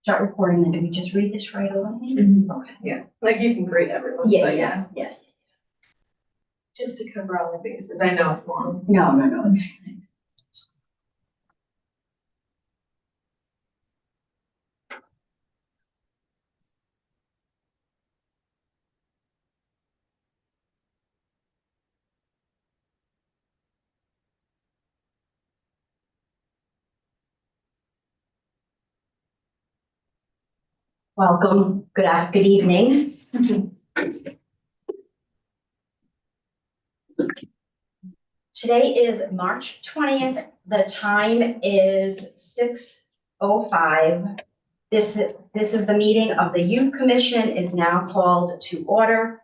start recording, then do we just read this right away? Okay. Yeah, like you can grade everyone. Yeah, but yeah. Just to cover all the bases. I know it's long. No, it's fine. Welcome. Good evening. Today is March 20th. The time is 6:05. This is the meeting of the Youth Commission is now called to order.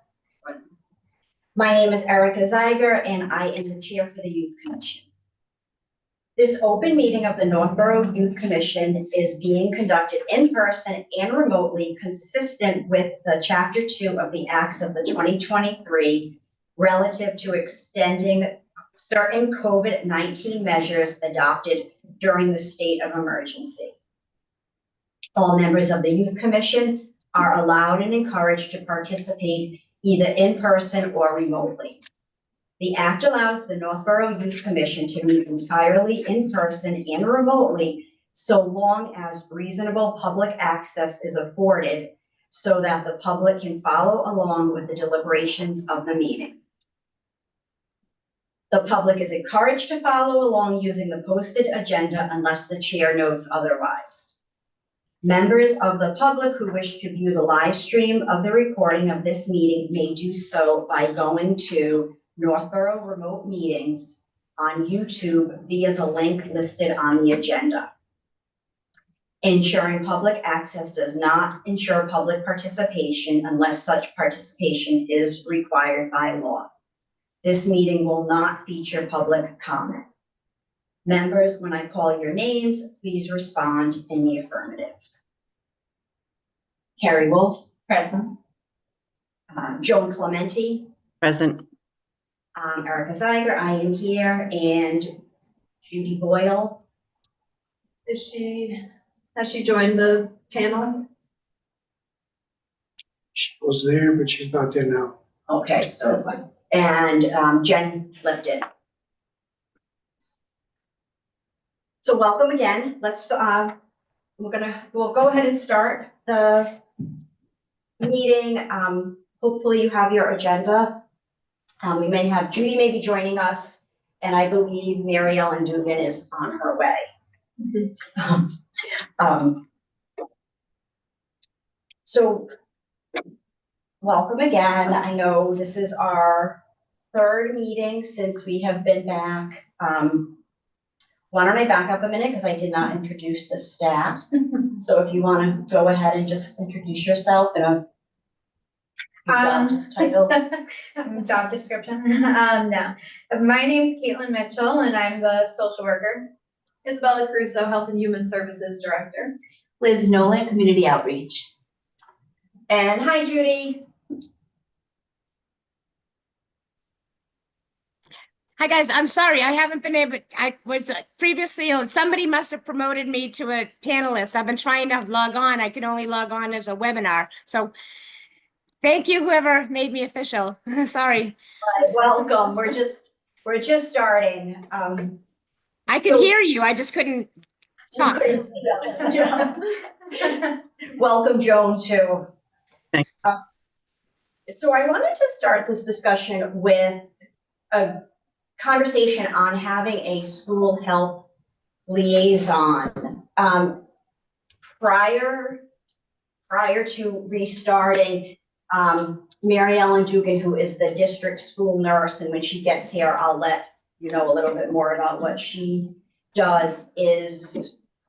My name is Erica Zeiger and I am the chair for the Youth Commission. This open meeting of the Northborough Youth Commission is being conducted in person and remotely, consistent with the Chapter 2 of the Acts of the 2023 relative to extending certain COVID-19 measures adopted during the state of emergency. All members of the Youth Commission are allowed and encouraged to participate either in person or remotely. The Act allows the Northborough Youth Commission to meet entirely in person and remotely so long as reasonable public access is afforded so that the public can follow along with the deliberations of the meeting. The public is encouraged to follow along using the posted agenda unless the chair notes otherwise. Members of the public who wish to view the live stream of the recording of this meeting may do so by going to Northborough Remote Meetings on YouTube via the link listed on the agenda. Ensuring public access does not ensure public participation unless such participation is required by law. This meeting will not feature public comment. Members, when I call your names, please respond in the affirmative. Carrie Wolf, present. Joan Clementi, Present. Erica Zeiger, I am here, and Judy Boyle. Has she joined the panel? She was there, but she's not there now. Okay, so it's fine. And Jen Lipton. So welcome again. Let's we'll go ahead and start the meeting. Hopefully you have your agenda. We may have Judy may be joining us, and I believe Mary Ellen Dugan is on her way. So welcome again. I know this is our third meeting since we have been back. Why don't I back up a minute because I did not introduce the staff. So if you want to go ahead and just introduce yourself and a job title. Job description. No, my name is Caitlin Mitchell and I'm the social worker. Isabella Caruso, Health and Human Services Director. Liz Nolan, Community Outreach. And hi, Judy. Hi, guys. I'm sorry. I haven't been able, I was previously, somebody must have promoted me to a panelist. I've been trying to log on. I could only log on as a webinar. So thank you, whoever made me official. Sorry. Welcome. We're just starting. I could hear you. I just couldn't talk. Welcome, Joan, too. Thanks. So I wanted to start this discussion with a conversation on having a school health liaison. Prior to restarting, Mary Ellen Dugan, who is the district school nurse, and when she gets here, I'll let you know a little bit more about what she does,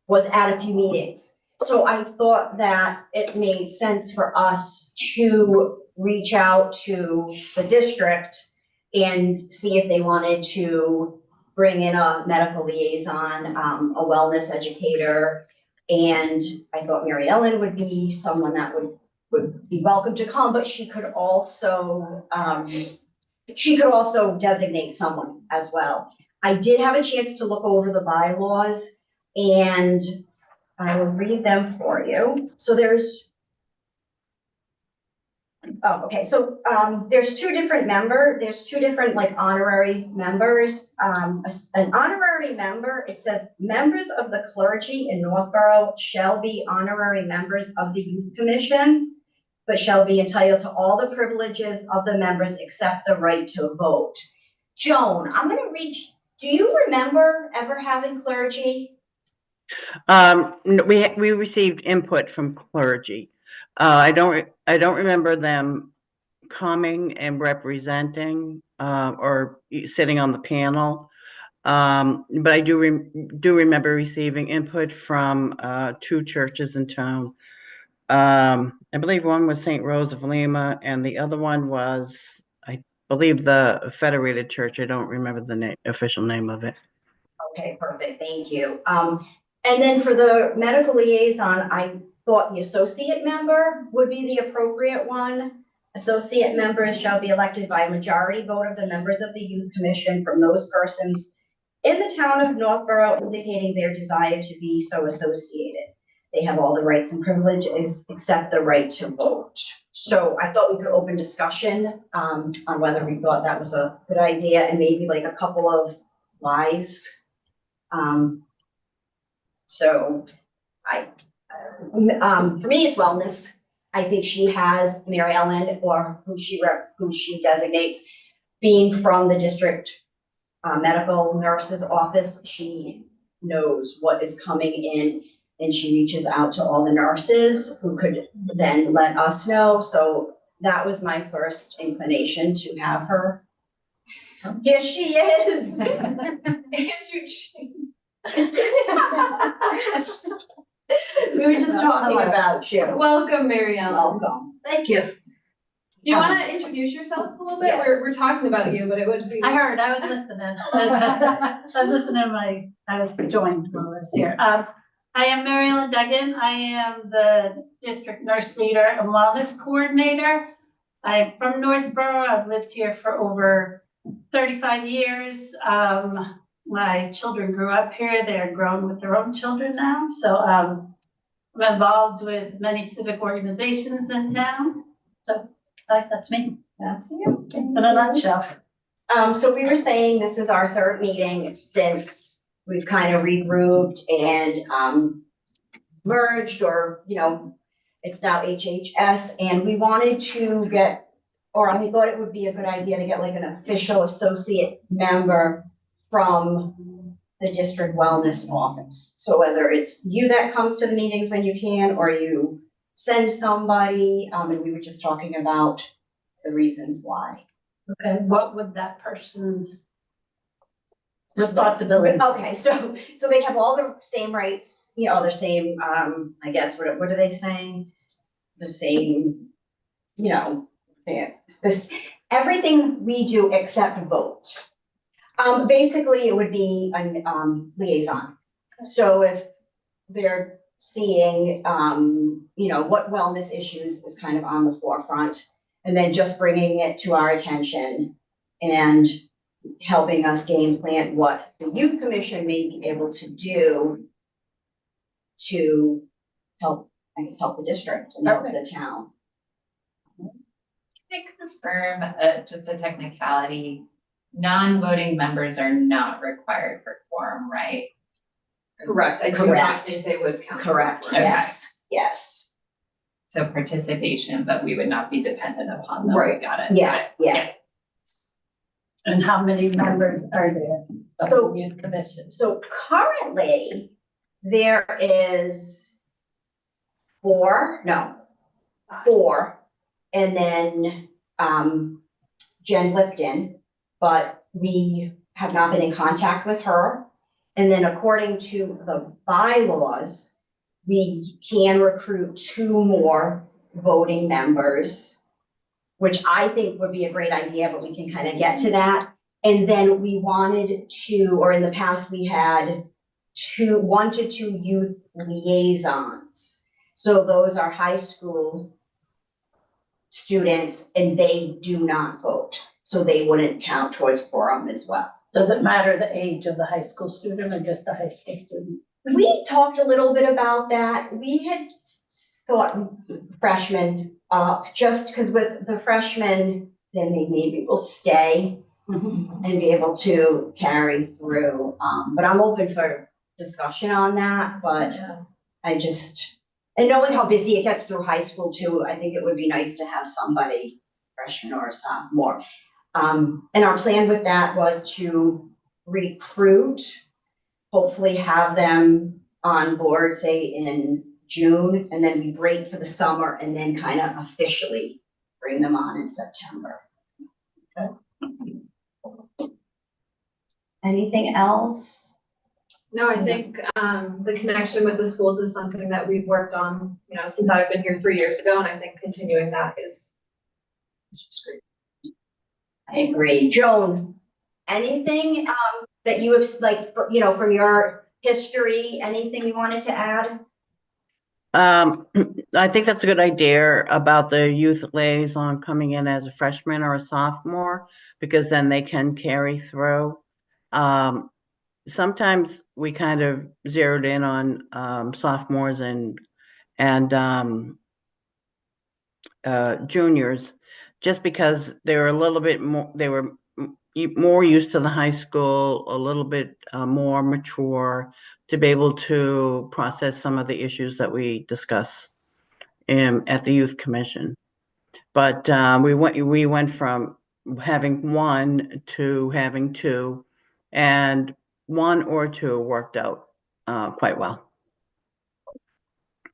was at a few meetings. So I thought that it made sense for us to reach out to the district and see if they wanted to bring in a medical liaison, a wellness educator. And I thought Mary Ellen would be someone that would be welcome to come, but she could also designate someone as well. I did have a chance to look over the bylaws, and I will read them for you. So there's two different like honorary members. An honorary member, it says, members of the clergy in Northborough shall be honorary members of the Youth Commission, but shall be entitled to all the privileges of the members except the right to vote. Joan, I'm gonna read, do you remember ever having clergy? No, we received input from clergy. I don't remember them coming and representing or sitting on the panel. But I do remember receiving input from two churches in town. I believe one was St. Rose of Lima, and the other one was, I believe, the Federated Church. I don't remember the official name of it. Okay, perfect, thank you. And then for the medical liaison, I thought the associate member would be the appropriate one. Associate members shall be elected by a majority vote of the members of the Youth Commission from those persons in the town of Northborough indicating their desire to be so associated. They have all the rights and privileges except the right to vote. So I thought we could open discussion on whether we thought that was a good idea and maybe like a couple of whys. So for me, it's wellness. I think she has Mary Ellen, or who she designates, being from the district medical nurse's office. She knows what is coming in, and she reaches out to all the nurses who could then let us know. So that was my first inclination to have her. Here she is. We were just talking about you. Welcome, Mary Ellen. Welcome. Thank you. Do you want to introduce yourself a little bit? Yes. We're talking about you, but it would be. I heard, I was listening. I was listening I was joined while I was here. I am Mary Ellen Duggan. I am the district nurse leader and wellness coordinator. I'm from Northborough. I've lived here for over 35 years. My children grew up here. They're grown with their own children now. So I'm involved with many civic organizations in town. So that's me. That's you. In a nutshell. So we were saying this is our third meeting since we've kind of regrouped and merged, or, it's now HHS, and we wanted to get, or I thought it would be a good idea to get like an official associate member from the district wellness office. So whether it's you that comes to the meetings when you can, or you send somebody, and we were just talking about the reasons why. Okay, what would that person's responsibility? Okay, so they have all the same rights, the same, I guess, what are they saying? The same, everything we do except vote. Basically, it would be a liaison. So if they're seeing, what wellness issues is kind of on the forefront, and then just bringing it to our attention and helping us game plan what the Youth Commission may be able to do to help the district and help the town. Can I confirm just a technicality? Non-voting members are not required for quorum, right? Correct. I do Correct. not think they would count. Correct, Okay. yes. So participation, but we would not be dependent upon them. Right. Got it. Yeah. And how many members are there? of So- the Youth Commission? So currently, there is four, and then, Jen Lipton, but we have not been in contact with her. And then according to the bylaws, we can recruit 2 more voting members, which I think would be a great idea, but we can kind of get to that. And then we wanted to, or in the past, we had 1 to 2 youth liaisons. So those are high school students, and they do not vote. So they wouldn't count towards quorum as well. Does it matter the age of the high school student or just the high school student? We talked a little bit about that. We had thought freshmen, just because with the freshmen, then they maybe will stay and be able to carry through. But I'm open for discussion on that, but I just, and knowing how busy it gets through high school too, I think it would be nice to have somebody freshman or a sophomore. And our plan with that was to recruit, hopefully have them on board, say in June, and then we break for the summer and then kind of officially bring them on in September. Anything else? No, I think, the connection with the schools is something that we've worked on, since I've been here 3 years ago, and I think continuing that is just great. I agree. Joan, anything that you have, like, from your history, anything you wanted to add? I think that's a good idea about the youth liaison coming in as a freshman or a sophomore, because then they can carry through. Sometimes we kind of zeroed in on sophomores and juniors, just because they were a little bit more, they were more used to the high school, a little bit more mature to be able to process some of the issues that we discuss at the Youth Commission. But we went from having one to having two, and one or two worked out quite well.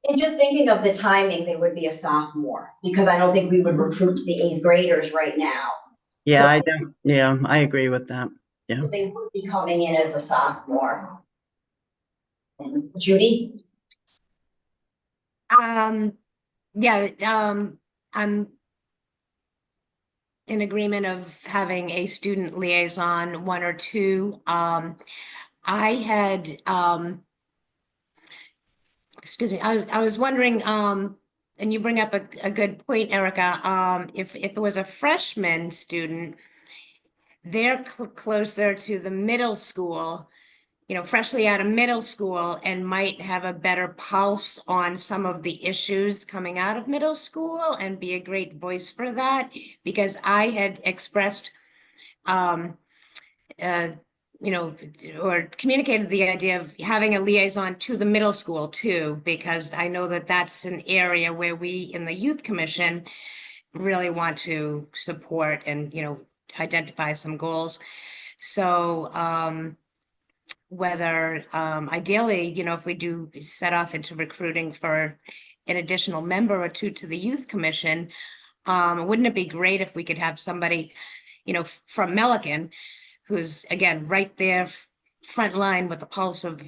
And just thinking of the timing, they would be a sophomore, because I don't think we would recruit the 8th graders right now. Yeah, So- I don't. Yeah, I agree with that. Yeah. So they would be coming in as a sophomore. And Judy? Yeah, I'm in agreement of having a student liaison, one or two. I had, excuse me, I was wondering, and you bring up a good point, Erica, if it was a freshman student, they're closer to the middle school, freshly out of middle school, and might have a better pulse on some of the issues coming out of middle school and be a great voice for that, because I had expressed, or communicated the idea of having a liaison to the middle school too, because I know that that's an area where we in the Youth Commission really want to support and, identify some goals. So, whether ideally, if we do set off into recruiting for an additional member or two to the Youth Commission, wouldn't it be great if we could have somebody, from Milliken, who's again right there, front line with the pulse of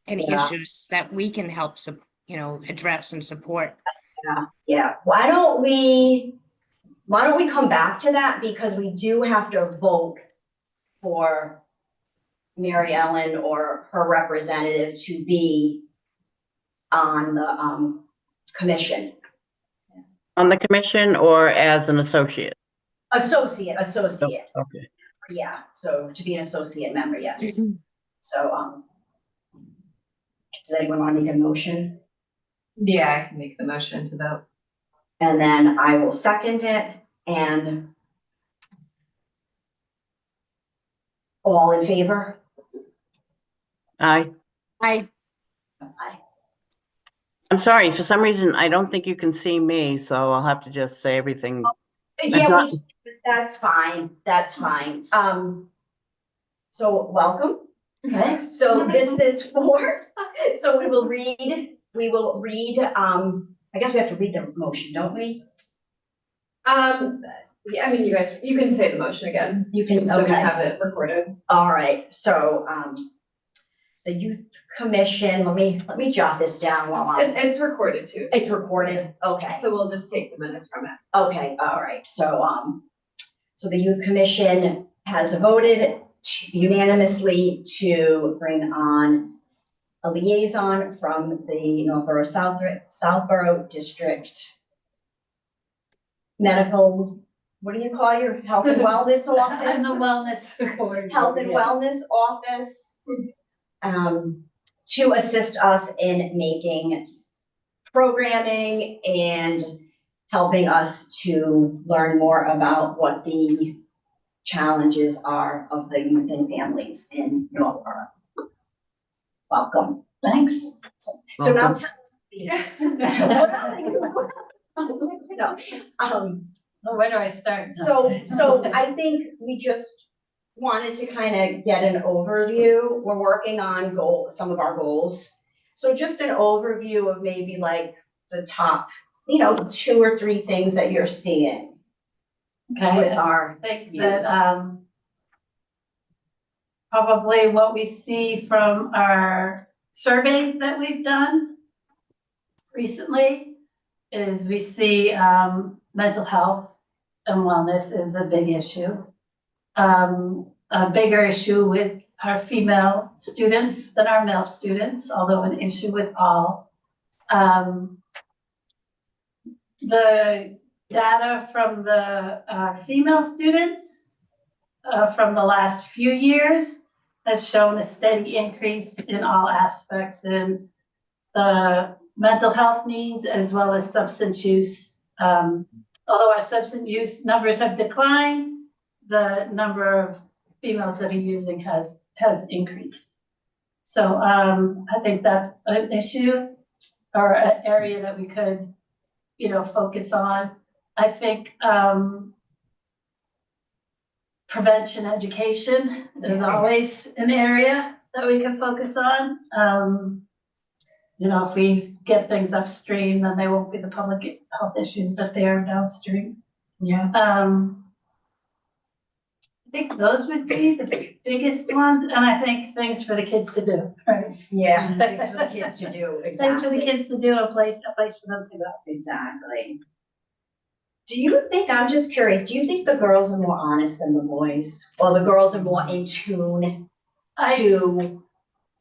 any Yeah. issues that we can help, address and support. Yeah. Why don't we come back to that, because we do have to vote for Mary Ellen or her representative to be on the commission. On the commission or as an associate? Associate. Okay. Yeah, so to be an associate member, yes. So, does anyone want to make a motion? Yeah, I can make the motion to vote. And then I will second it, and all in favor? Aye. Aye. I'm sorry, for some reason, I don't think you can see me, so I'll have to just say everything. Yeah, that's fine, so welcome. Okay, so this is for, so we will read, I guess we have to read the motion, don't we? Yeah, I mean, you can say the motion again. You can, So we okay. have it recorded. All right, so, the Youth Commission, let me jot this down while I'm, It's recorded too. it's recorded, okay. So we'll just take the minutes from it. Okay, all right, so, so the Youth Commission has voted unanimously to bring on a liaison from the Northborough Southborough District Medical, what do you call your health and wellness I'm the office? wellness coordinator. Health and yes. Wellness Office, to assist us in making programming and helping us to learn more about what the challenges are of the youth and families in Northborough. Welcome. Thanks. So now Welcome. tell us. Yes. No, Where do I start? so I think we just wanted to kind of get an overview. We're working on some of our goals. So just an overview of maybe like the top, 2 or 3 things that you're seeing Okay. with our I think youth. that, probably what we see from our surveys that we've done recently is we see, mental health and wellness is a big issue. A bigger issue with our female students than our male students, although an issue with all. The data from the female students from the last few years has shown a steady increase in all aspects in the mental health needs as well as substance use. Although our substance use numbers have declined, the number of females that are using has increased. So I think that's an issue or an area that we could, focus on. I think prevention education is always an area that we can focus on. If we get things upstream, then they won't be the public health issues that they are downstream. Yeah. I think those would be the biggest ones, and I think things for the kids to do, right? Yeah, things for the kids to do, Things for the exactly. kids to do, a place for them to go. Exactly. Do you think, I'm just curious, do you think the girls are more honest than the boys? Or the girls are more in tune I to,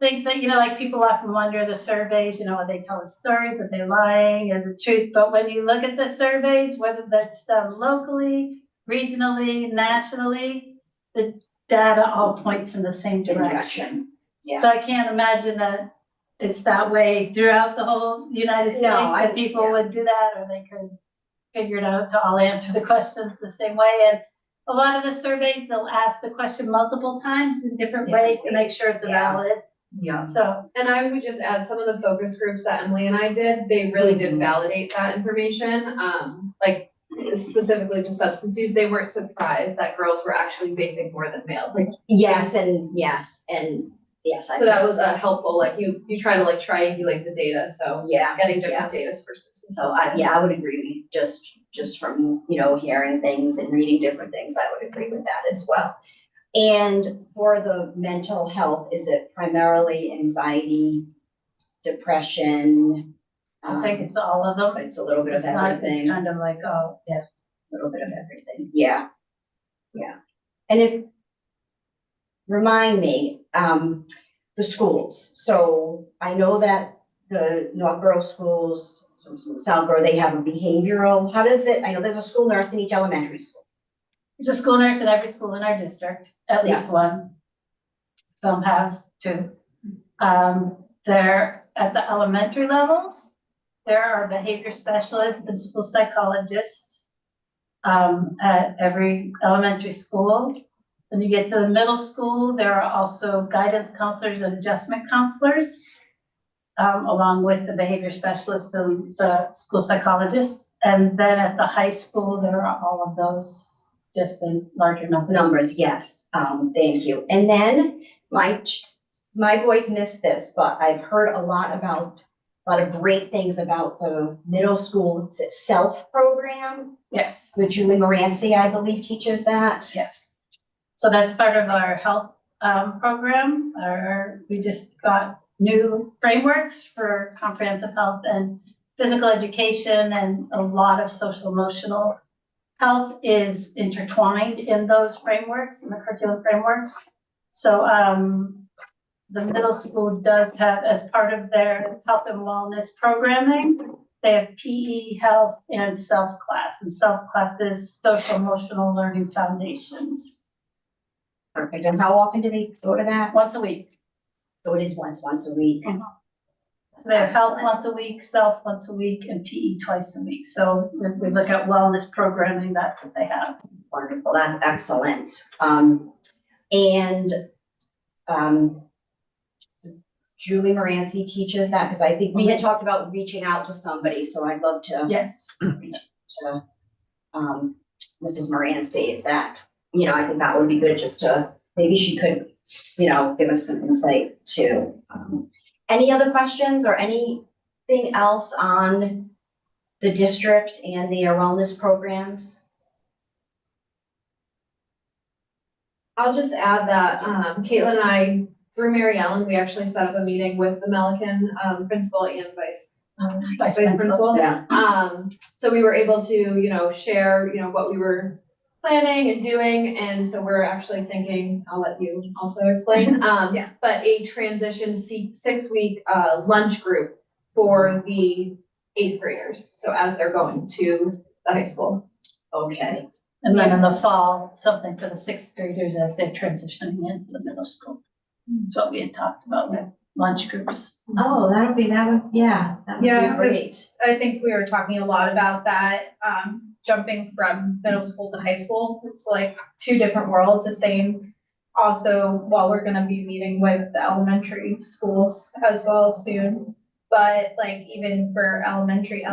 think that, like people often wonder the surveys, are they telling stories, are they lying, is it truth? But when you look at the surveys, whether that's done locally, regionally, nationally, the data all points in the same direction. Yeah. So I can't imagine that it's that way throughout the whole United States, that people would do that, or they could figure it out to all answer the questions the same way. And a lot of the surveys, they'll ask the question multiple times in different ways to make sure it's valid. Yeah. So, And I would just add some of the focus groups that Emily and I did, they really did validate that information. Like specifically to substance use, they weren't surprised that girls were actually vaping more than males. Like, Yes, and yes. so that was helpful, like you try to like triangulate the data, so Yeah, getting different data sources. so I would agree, just from, hearing things and reading different things, I would agree with that as well. And for the mental health, is it primarily anxiety, depression? I think it's all of them. It's a little bit of It's not, it's everything. kind of like, oh, yeah. A little bit of everything, yeah. And remind me, the schools, so I know that the Northborough schools, Southborough, they have a behavioral, I know there's a school nurse in each elementary school. There's a school nurse in every school in our district, at least one. Some have two. They're at the elementary levels. There are behavior specialists and school psychologists at every elementary school. When you get to the middle school, there are also guidance counselors and adjustment counselors, along with the behavior specialists and the school psychologists. And then at the high school, there are all of those, just in larger numbers. Numbers, yes, thank you. And then my voice missed this, but I've heard a lot of great things about the middle school self program. Yes. With Julie Moranci, I believe, teaches that. Yes. So that's part of our health program. We just got new frameworks for comprehensive health and physical education, and a lot of social emotional health is intertwined in those frameworks, in the curriculum frameworks. So the middle school does have, as part of their health and wellness programming, they have PE, health, and self-class. And self-class is social emotional learning foundations. Perfect. And how often do they go to that? Once a week. So it is once a week. So they have health once a week, self once a week, and PE twice a week. So if we look at wellness programming, that's what they have. Wonderful, that's excellent. And, Julie Moranci teaches that, because I think we had talked about reaching out to somebody, so I'd love to Yes. reach to, Mrs. Moranci, if that, I think that would be good, just to, maybe she could, give us some insight too. Any other questions or anything else on the district and their wellness programs? I'll just add that, Caitlin and I, through Mary Ellen, we actually set up a meeting with the Melican, principal and vice principal. Yeah. So we were able to, share, what we were planning and doing, and so we're actually thinking, I'll let you also explain, Yeah. but a transition 6-week, lunch group for the 8th graders, so as they're going to the high school. Okay, And then in the fall, something for the 6th graders as they're transitioning into the middle school. That's what we had talked about with lunch groups. oh, that would be great. I think we were talking a lot about that, jumping from middle school to high school. It's like 2 different worlds, the same. Also, while we're gonna be meeting with the elementary schools as well soon. But like even for elementary,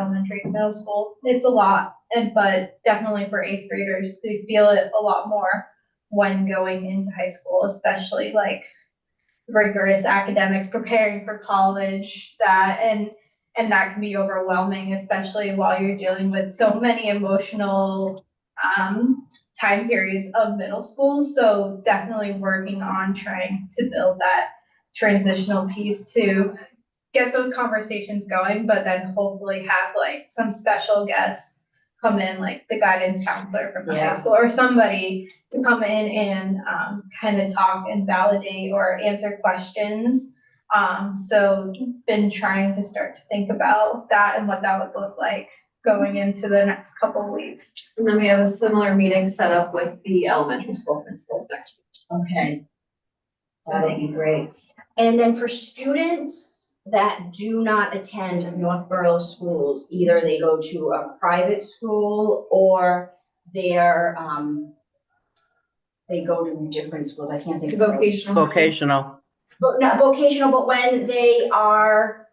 middle school, it's a lot. But definitely for 8th graders, they feel it a lot more when going into high school, especially like rigorous academics, preparing for college, and that can be overwhelming, especially while you're dealing with so many emotional time periods of middle school. So definitely working on trying to build that transitional piece to get those conversations going, but then hopefully have like some special guests come in, like the guidance counselor from the high Yeah. school or somebody to come in and kind of talk and validate or answer questions. So been trying to start to think about that and what that would look like going into the next couple of weeks. And then we have a similar meeting set up with the elementary school principals next week. Okay. That would be great. And then for students that do not attend Northborough schools, either they go to a private school or they're, they go to different schools. I can't think of. Vocational. Vocational. But not vocational, but when they are,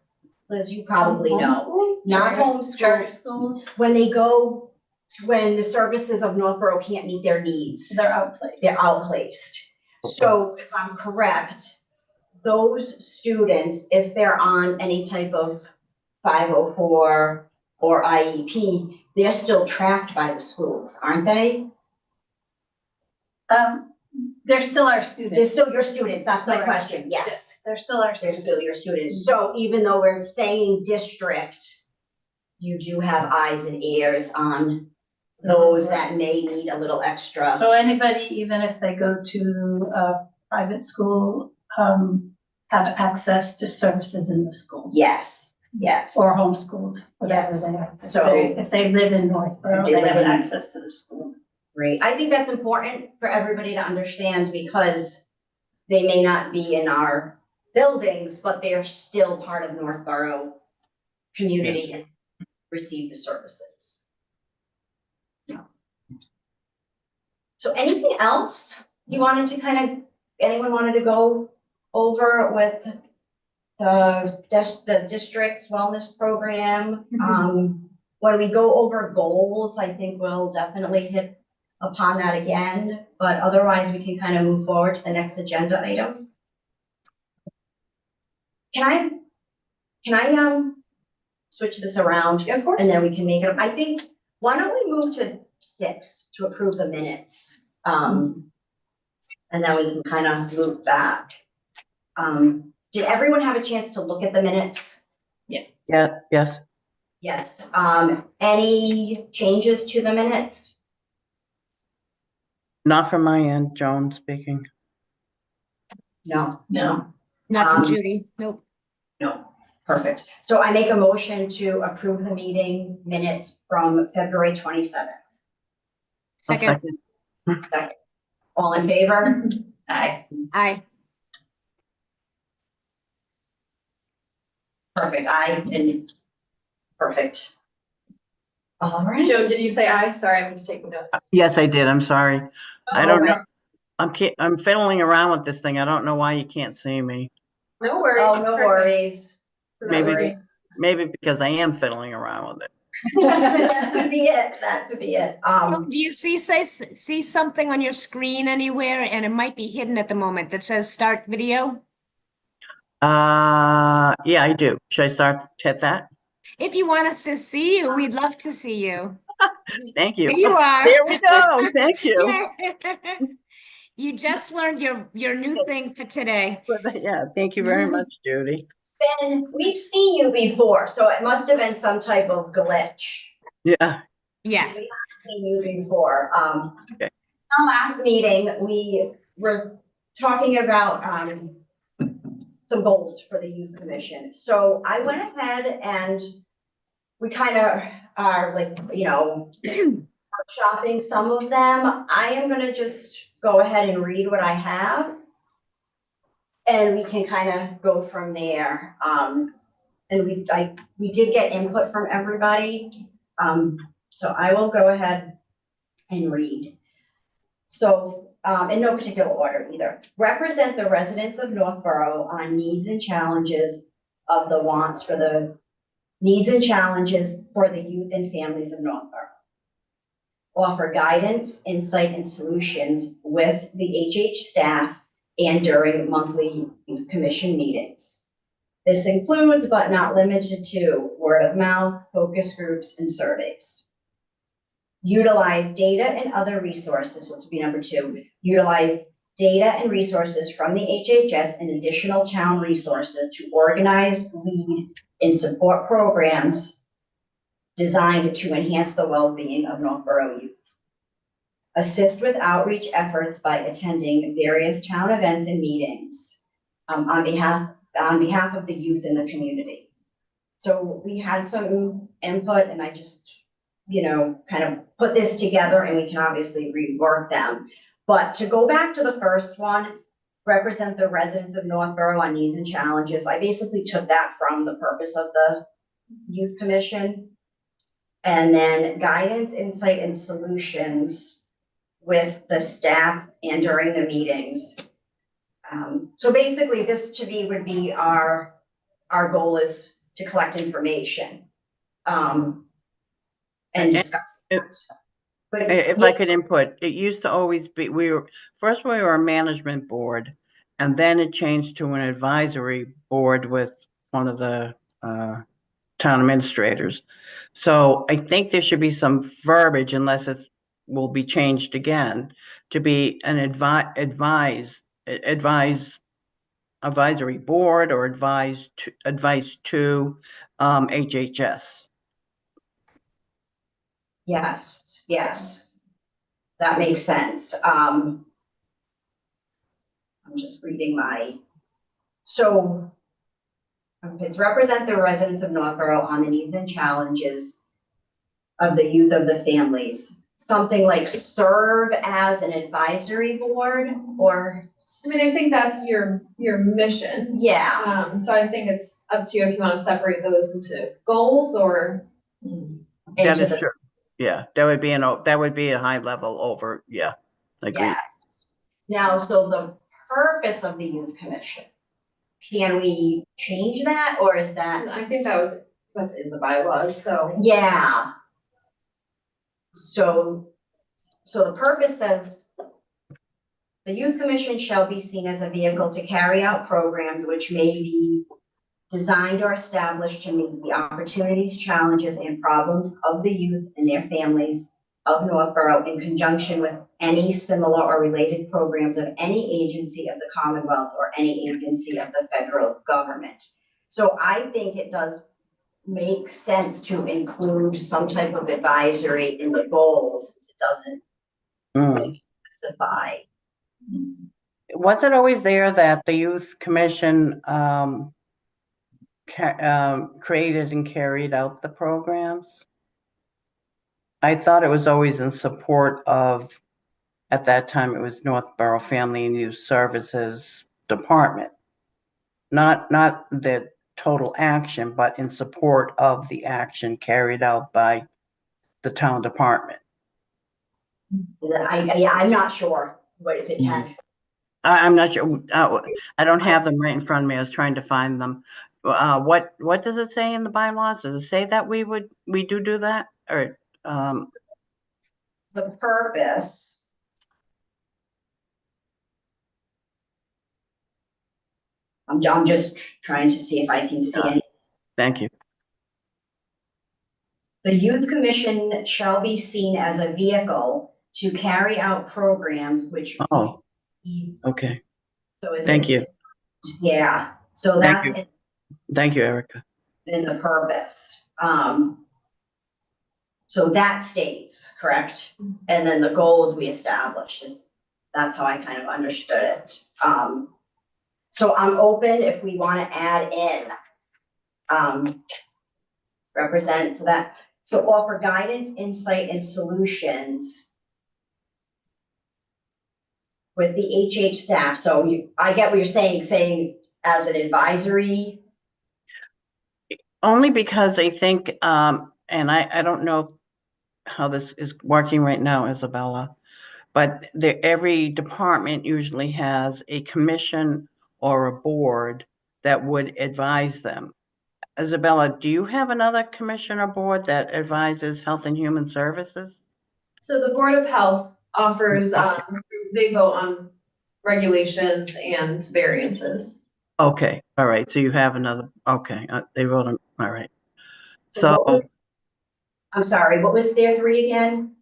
Liz, you probably know, not Charter homeschooled, schools, when they go, when the services of Northborough can't meet their needs, they're outplaced. they're outplaced. So if I'm correct, those students, if they're on any type of 504 or IEP, they're still tracked by the schools, aren't they? They're still our They're students. still your students, that's my Correct. question, yes. They're still our They're students. still your students. So even though we're saying district, you do have eyes and ears on those that may need a little extra. So anybody, even if they go to a private school, have access to services in the schools. Yes, yes. Or homeschooled, whatever Yes. they are. So- If they live in Northborough, If they they have live in- access to the school. Great. I think that's important for everybody to understand because they may not be in our buildings, but they're still part of Northborough community and receive the services. So anything else you wanted to anyone wanted to go over with the district's wellness program? When we go over goals, I think we'll definitely hit upon that again, but otherwise we can kind of move forward to the next agenda item. Can I switch this around? Yeah, of course. And then we can make it, I think, why don't we move to 6 to approve the minutes? And then we can kind of move back. Did everyone have a chance to look at the minutes? Yeah, yes. Yes. Any changes to the minutes? Not from my end, Joan speaking. No. No. Not from Um, Judy, nope. No. Perfect. So I make a motion to approve the meeting minutes from February 27th. I'll Second, All in favor? Aye. aye. Perfect, perfect. All right. Joan, did you say aye? Sorry, I'm just taking notes. Yes, I did. I'm sorry. I don't know. Alright. I'm fiddling around with this thing. I don't know why you can't see me. No worries. Oh, no Perfect. worries. So that Maybe- was me. Maybe because I am fiddling around with it. That could be it, that could be it. Do you see something on your screen anywhere, and it might be hidden at the moment, that says start video? Yeah, I do. Should I start hit that? If you want us to see you, we'd love to see you. Thank you. There you are. There we go. Thank you. Yeah. You just learned your new thing for today. Yeah, thank you very much, Judy. Ben, we've seen you before, so it must have been some type of glitch. Yeah. Yeah. We have seen you before. Okay. Our last meeting, we were talking about, some goals for the youth commission. So I went ahead and we kind of are like, shopping some of them. I am gonna just go ahead and read what I have. And we can kind of go from there. And we did get input from everybody. So I will go ahead and read. So, in no particular order either. Represent the residents of Northborough on needs and challenges of the wants for the needs and challenges for the youth and families of Northborough. Offer guidance, insight, and solutions with the HH staff and during monthly youth commission meetings. This includes, but not limited to, word of mouth, focus groups, and surveys. Utilize data and other resources, this would be number 2. Utilize data and resources from the HHS and additional town resources to organize, lead, and support programs designed to enhance the well-being of Northborough youth. Assist with outreach efforts by attending various town events and meetings on behalf of the youth in the community. So we had some input, and I just, kind of put this together, and we can obviously rework them. But to go back to the first one, represent the residents of Northborough on needs and challenges. I basically took that from the purpose of the youth commission. And then guidance, insight, and solutions with the staff and during the meetings. So basically this to me would be our goal is to collect information. And discuss that. But If I could input, it used to always be, we were a management board, and then it changed to an advisory board with one of the town administrators. So I think there should be some verbiage, unless it will be changed again, to be an advisory board or advice to HHS. Yes, that makes sense. I'm just reading it's represent the residents of Northborough on the needs and challenges of the youth of the families. Something like serve as an advisory board, or? I think that's your mission. Yeah. So I think it's up to you if you want to separate those into goals or. That is true. Yeah, that would be a high level over. Yeah, agreed. Yes. Now, so the purpose of the youth commission, can we change that, or is that? I think that's in the bylaws, so. Yeah. So the purpose says, the youth commission shall be seen as a vehicle to carry out programs which may be designed or established to meet the opportunities, challenges, and problems of the youth and their families of Northborough in conjunction with any similar or related programs of any agency of the Commonwealth or any agency of the federal government. So I think it does make sense to include some type of advisory in the goals, since it doesn't specify. Was it always there that the youth commission created and carried out the programs? I thought it was always in support of, at that time, it was Northborough Family and Youth Services Department. Not that total action, but in support of the action carried out by the town department. I'm not sure what if it can. I'm not sure, I don't have them right in front of me. I was trying to find them. What does it say in the bylaws? Does it say that we do that? Or, The purpose. I'm just trying to see if I can see any. thank you. The youth commission shall be seen as a vehicle to carry out programs which. Oh, okay. So is Thank it- you. Yeah, so Thank that's you. Thank you, Erica. in the purpose. So that stays, correct? And then the goals we established that's how I kind of understood it. So I'm open if we want to add in, represent, so offer guidance, insight, and solutions with the HH staff. So I get what you're saying as an advisory. Only because I think, and I don't know how this is working right now, Isabella, but every department usually has a commission or a board that would advise them. Isabella, do you have another commission or board that advises Health and Human Services? So the Board of Health offers, Okay. they vote on regulations and variances. Okay, all right, so you have another, okay, they vote on, all right. So what So, was- I'm sorry, what was their three again?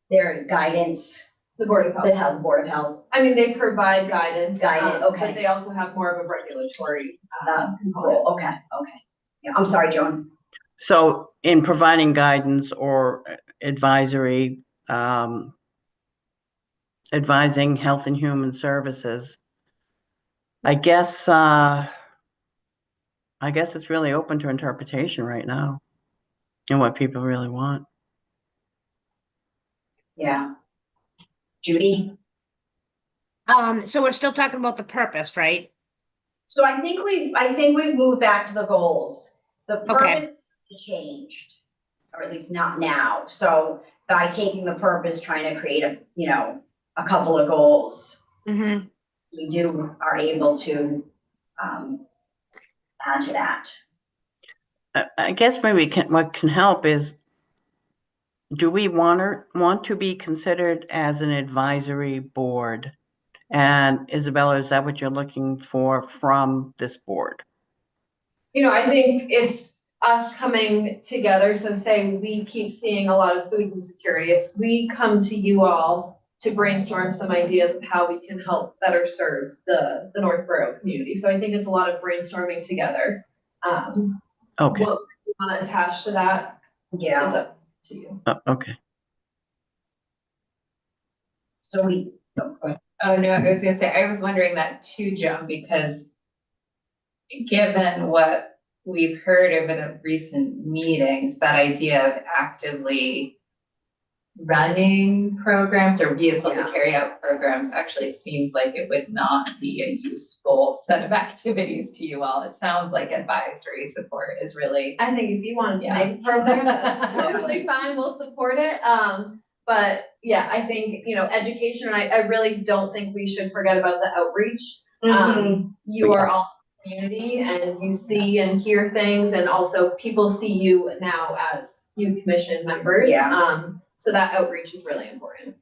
Their guidance, The Board of the Health. health, Board of Health. I mean, they provide guidance. Guidance, okay. But they also have more of a regulatory, component. Cool, okay. Yeah, I'm sorry, Joan. so in providing guidance or advisory, advising Health and Human Services, I guess it's really open to interpretation right now and what people really want. Yeah. Judy? So we're still talking about the purpose, right? So I think we've moved back to the goals. The Okay. purpose changed, or at least not now. So by taking the purpose, trying to create a couple of goals, Mm-hmm. we are able to add to that. I guess maybe what can help is, do we want to be considered as an advisory board? And Isabella, is that what you're looking for from this board? I think it's us coming together. So say we keep seeing a lot of food insecurity. It's we come to you all to brainstorm some ideas of how we can help better serve the Northborough community. So I think it's a lot of brainstorming together. Okay, What you want to attach to that is Yeah. up to you. okay. So Oh, no, I was gonna say, I was wondering that too, Joan, because given what we've heard over the recent meetings, that idea of actively running programs or vehicle to Yeah. carry out programs actually seems like it would not be a useful set of activities to you all. It sounds like advisory support is really. I think if you wanted to Yeah. make a program, that's totally fine, we'll support it. But yeah, I think, education, and I really don't think we should forget about the outreach. You are all in the community and you see and hear things, and also people see you now as youth commission members. Yeah. So that outreach is really important.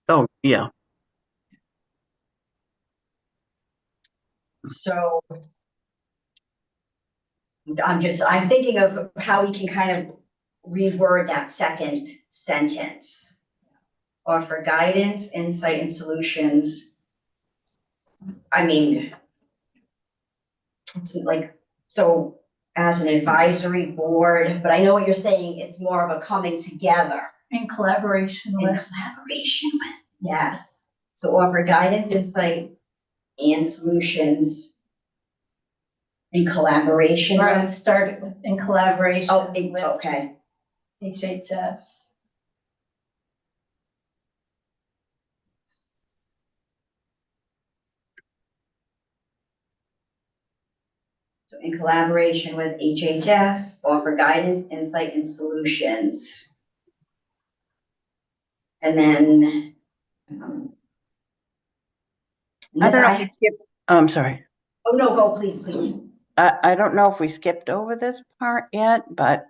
Oh, yeah. So I'm thinking of how we can kind of reword that second sentence. Offer guidance, insight, and solutions. I mean, it's like, so as an advisory board, but I know what you're saying, it's more of a coming together. In collaboration In with. collaboration with, yes. So offer guidance, insight, and solutions in collaboration Or with. started with, in collaboration Oh, with okay. HHS. So in collaboration with HHS, offer guidance, insight, and solutions. And then, I don't know. this if we skipped- I'm sorry. oh, no, go, please. I don't know if we skipped over this part yet, but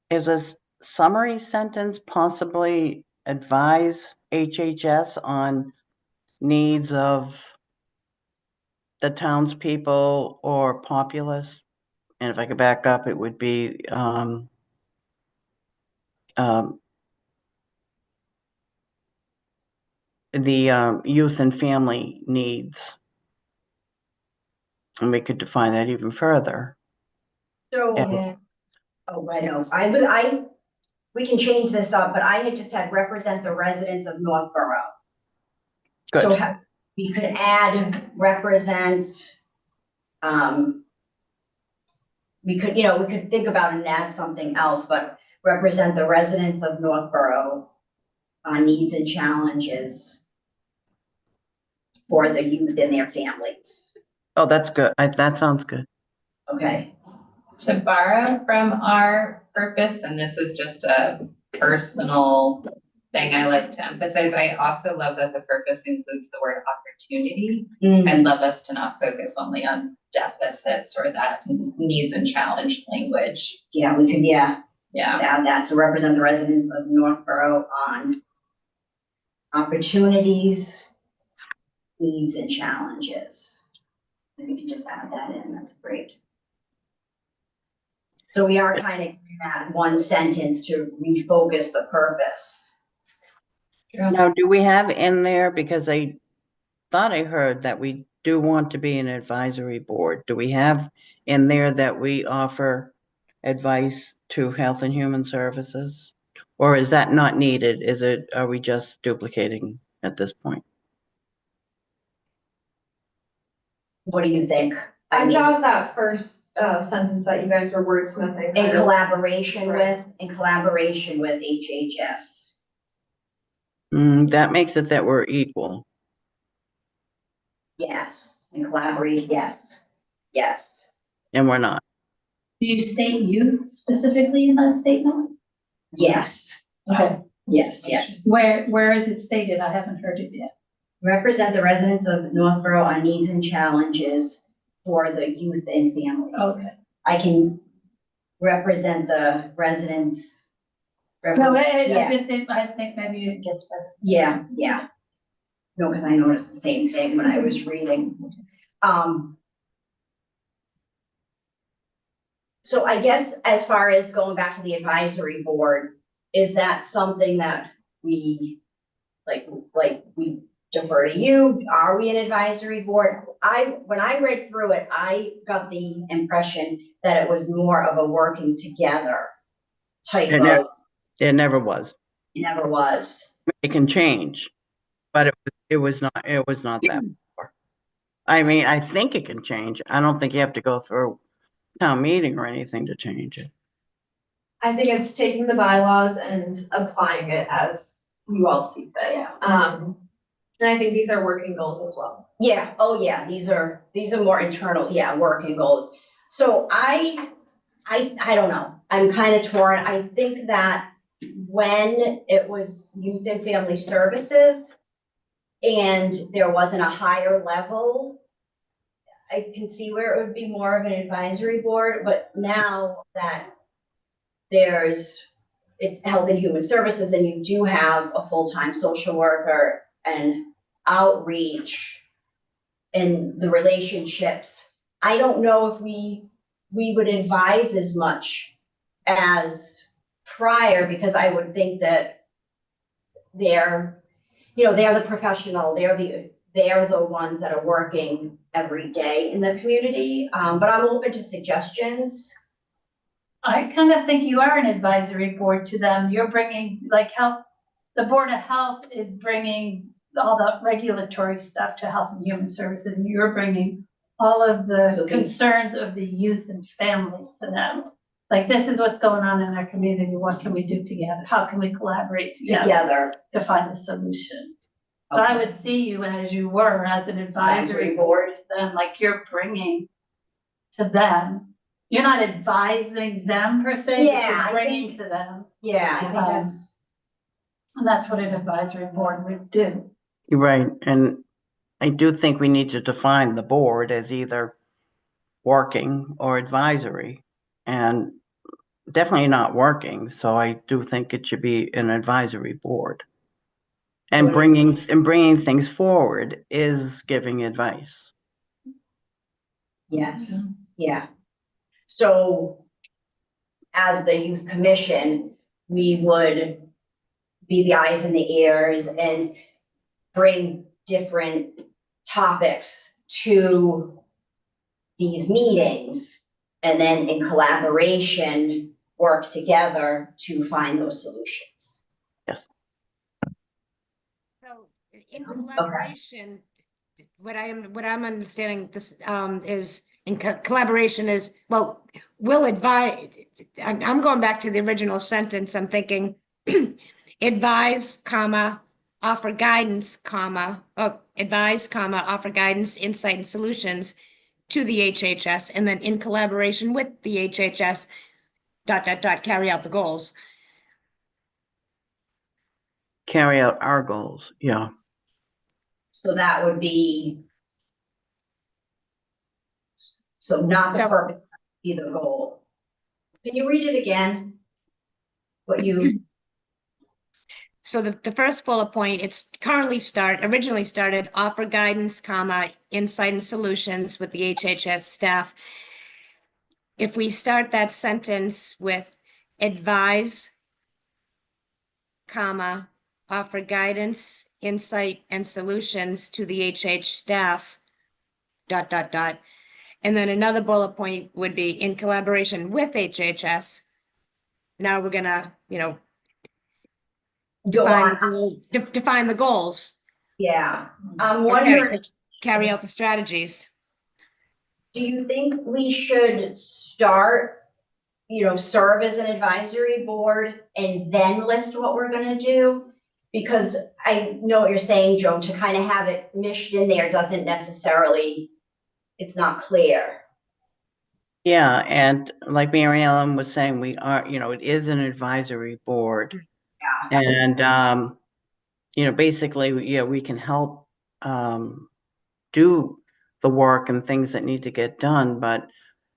is a summary sentence possibly advise HHS on needs of the townspeople or populace? And if I could back up, it would be, the youth and family needs. And we could define that even further. So, Yes. oh, I know, we can change this up, but I had just had represent the residents of Northborough. So Good. we could add represent, we could think about and add something else, but represent the residents of Northborough on needs and challenges for the youth and their families. Oh, that's good. That sounds good. Okay, To borrow from our purpose, and this is just a personal thing I like to emphasize, I also love that the purpose includes the word opportunity. I'd love us to not focus only on deficits or that needs and challenge language. yeah, we could, Yeah. add that to represent the residents of Northborough on opportunities, needs, and challenges. And we can just add that in, that's great. So we are kind of in that one sentence to refocus the purpose. Now, do we have in there, because I thought I heard that we do want to be an advisory board. Do we have in there that we offer advice to Health and Human Services? Or is that not needed? Are we just duplicating at this point? What do you think? I mean, thought that first sentence that you guys were wordsmithing. in collaboration with HHS. That makes it that we're equal. Yes, in collaborate, yes, yes, And we're not. Do you state youth specifically in that statement? yes, Okay. yes. Where is it stated? I haven't heard it yet. Represent the residents of Northborough on needs and challenges for the youth and families. Okay. I can represent the residents. No, Yeah. I think maybe it gets better. Yeah. No, because I noticed the same thing when I was reading. So I guess as far as going back to the advisory board, is that something that we, like we defer to you? Are we an advisory board? When I read through it, I got the impression that it was more of a working together type It of, It never was. it never was. It can change, but it was not that before. I mean, I think it can change. I don't think you have to go through town meeting or anything to change it. I think it's taking the bylaws and applying it as you all see fit. And I think these are working goals as well. Yeah, oh yeah, these are more internal, working goals. So I don't know, I'm kind of torn. I think that when it was youth and family services and there wasn't a higher level, I can see where it would be more of an advisory board, but now that it's Health and Human Services and you do have a full-time social worker and outreach and the relationships, I don't know if we would advise as much as prior, because I would think that they're the professional, they're the ones that are working every day in the community. But I'm open to suggestions. I kind of think you are an advisory board to them. You're bringing, like, the Board of Health is bringing all the regulatory stuff to Health and Human Services, and you're bringing all of the concerns of the youth and families to them. Like, this is what's going on in our community. What can we do together? How can we collaborate together to find a solution? So I would see you as you were, as an advisory board, then, like, you're bringing to them. You're not advising them per se, but Yeah, I you're bringing think- to them. Yeah, I think that's, And that's what an advisory board would do. You're right, and I do think we need to define the board as either working or advisory, and definitely not working, so I do think it should be an advisory board. And bringing things forward is giving advice. yes, yeah. So as the youth commission, we would be the eyes and the ears and bring different topics to these meetings. And then in collaboration, work together to find those solutions. So in collaboration, what I'm understanding this, is in collaboration is, well, will advise, I'm going back to the original sentence, I'm thinking advise, comma, offer guidance, comma, advise, comma, offer guidance, insight and solutions to the HHS, and then in collaboration with the HHS, ... carry out the goals. Carry out our goals, yeah. So that would be. So not the So- purpose, be the goal. Can you read it again? What you, So the first bullet point, it's originally started, offer guidance, comma, insight and solutions with the HHS staff. If we start that sentence with advise, comma, offer guidance, insight and solutions to the HH staff, ... And then another bullet point would be in collaboration with HHS. Now we're gonna, go on, define the goals. yeah, I'm or wondering, carry out the strategies. do you think we should start, serve as an advisory board and then list what we're gonna do? Because I know what you're saying, Joan, to kind of have it mished in there doesn't necessarily, it's not clear. Yeah, and like Mary Ellen was saying, we are, it is an advisory board. Yeah. And, basically, yeah, we can help do the work and things that need to get done, but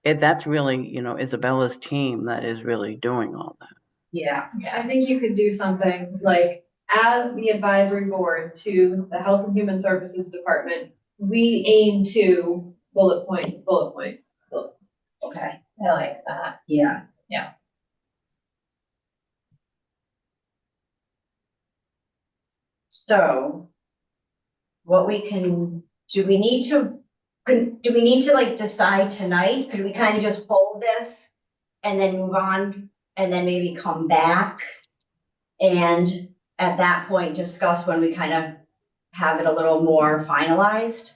that's really, Isabella's team that is really doing all that. Yeah, Yeah, I think you could do something like, as the advisory board to the Health and Human Services Department, we aim to bullet point, bullet point. okay, I like that. yeah. Yeah. So what we can, do we need to like decide tonight? Could we kind of just hold this and then move on and then maybe come back? And at that point, discuss when we kind of have it a little more finalized?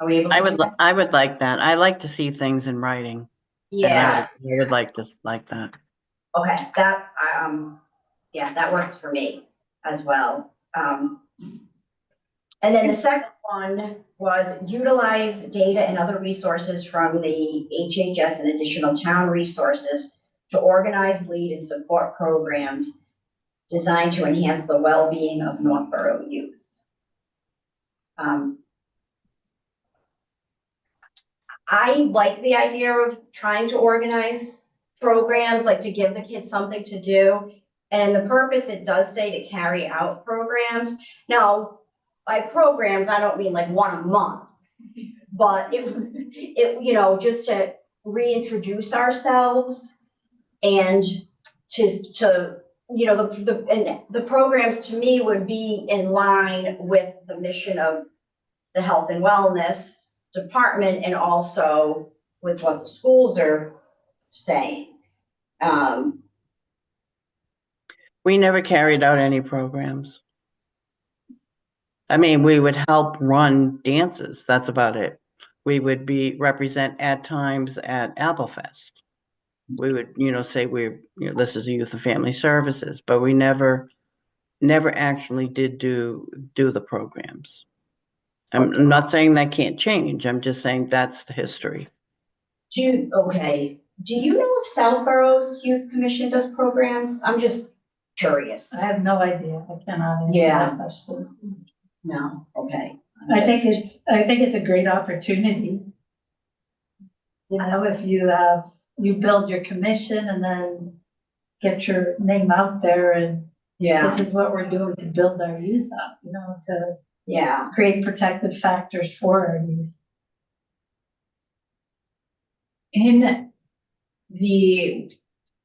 Are we able to? do that? I would like that. I like to see things in writing. And Yeah, I would like that. okay, that, yeah, that works for me as well. And then the second one was utilize data and other resources from the HHS and additional town resources to organize, lead, and support programs designed to enhance the well-being of Northborough youth. I like the idea of trying to organize programs, like to give the kids something to do. And in the purpose, it does say to carry out programs. Now, by programs, I don't mean like one a month, but if just to reintroduce ourselves and the programs to me would be in line with the mission of the health and wellness department and also with what the schools are saying. We never carried out any programs. I mean, we would help run dances. That's about it. We would represent at times at Applefest. We would, say this is a Youth and Family Services, but we never actually did do the programs. I'm not saying that can't change. I'm just saying that's the history. Okay, do you know if Southborough's Youth Commission does programs? I'm just curious. I have no idea. I cannot answer Yeah. that question. No, okay. I think it's a great opportunity. You know, if you build your commission and then get your name out there and Yeah, this is what we're doing to build our youth up, you know, to yeah. create protective factors for our youth. In the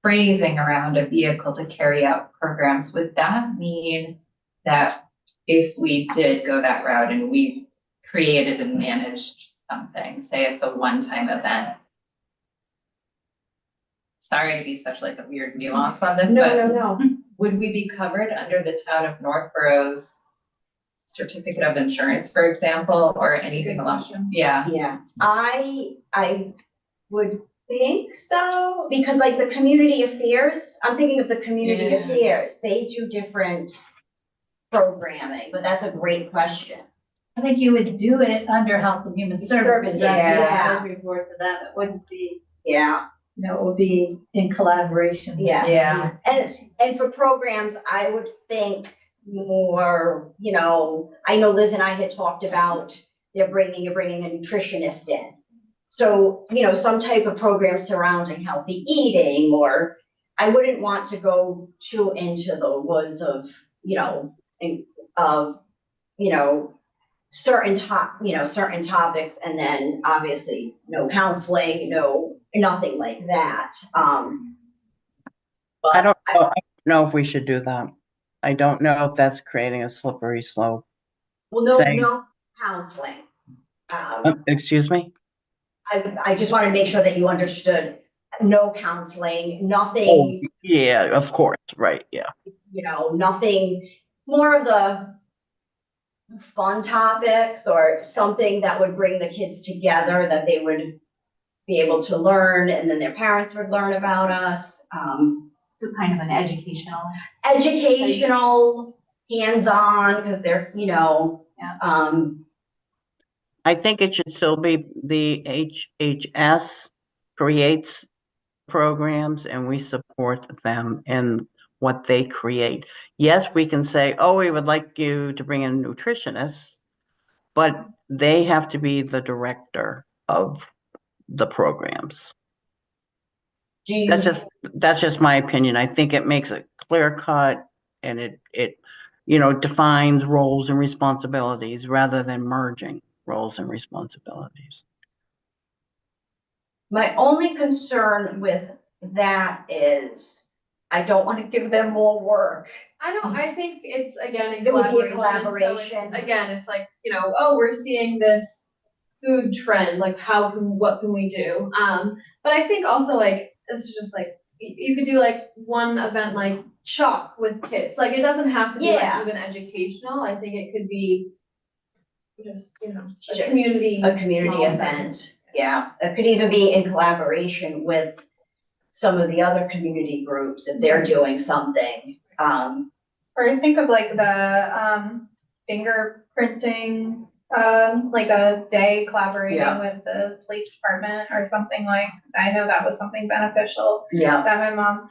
phrasing around a vehicle to carry out programs, would that mean that if we did go that route and we created and managed something, say it's a one-time event? Sorry to be such like a weird nuance on this, but No. would we be covered under the town of Northborough's certificate of insurance, for example, or anything Good along? question. Yeah, Yeah, I would think so, because like the community affairs, I'm thinking of the community Yeah. affairs, they do different programming, but that's a great question. I think you would do it under Health and Human Services. That's Yeah. I would report to them. It wouldn't be, Yeah, you know, it would be in collaboration. yeah. yeah. And for programs, I would think more, you know, I know Liz and I had talked about you're bringing a nutritionist in. So, you know, some type of program surrounding healthy eating, or I wouldn't want to go too into the woods of, you know, certain topics, and then obviously no counseling, nothing like that. I don't know if we should do that. I don't know if that's creating a slippery slope. Well, Saying- no counseling. Excuse me? I just wanted to make sure that you understood, no counseling, Oh, nothing, yeah, of course, right, yeah. nothing, more of the fun topics or something that would bring the kids together, that they would be able to learn, and then their parents would learn about us. So kind of an educational. Educational, hands-on, because they're, I think it should still be the HHS creates programs and we support them in what they create. Yes, we can say, oh, we would like you to bring in nutritionists, but they have to be the director of the programs. do you, That's just my opinion. I think it makes it clear cut and it defines roles and responsibilities rather than merging roles and responsibilities. my only concern with that is, I don't want to give them more work. I think it's again in It would be a collaboration. So it's, collaboration. again, it's like, oh, we're seeing this food trend, like what can we do? But I think also like, it's just like, you could do like one event like chalk with kids. Like, it doesn't have to be like Yeah. even educational. I think it could be just, Sure. a community. A community small event, yeah, it could even be in collaboration with some of the other community groups if they're doing something. Or I think of like the fingerprinting, like a day collaborating Yeah. with the police department or something like, I know that was something beneficial Yeah, that my mom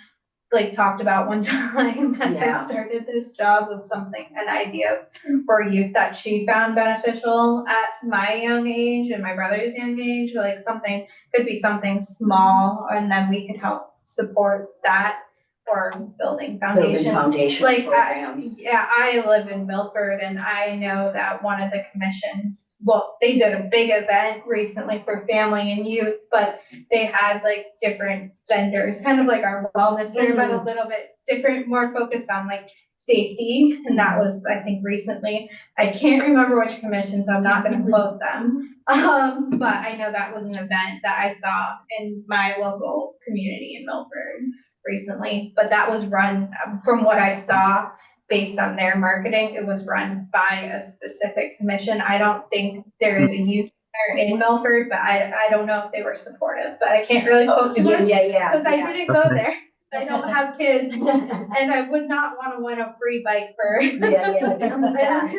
like talked about one time as Yeah. I started this job, of something, an idea for youth that she found beneficial at my young age and my brother's young age, like something, could be something small, and then we could help support that, or building building foundation. foundation Like, programs. Yeah, I live in Milford and I know that one of the commissions, well, they did a big event recently for family and youth, but they had like different vendors, kind of like our wellness fair, but a little bit different, more focused on like safety. And that was, I think, recently. I can't remember which commission, so I'm not gonna quote them. But I know that was an event that I saw in my local community in Milford recently, but that was run, from what I saw, based on their marketing, it was run by a specific commission. I don't think there is a youth center in Milford, but I don't know if they were supportive, but I can't really quote too much, Yeah. because I didn't go there. I don't have kids, Yeah, and I would not want to win a free bike for yeah.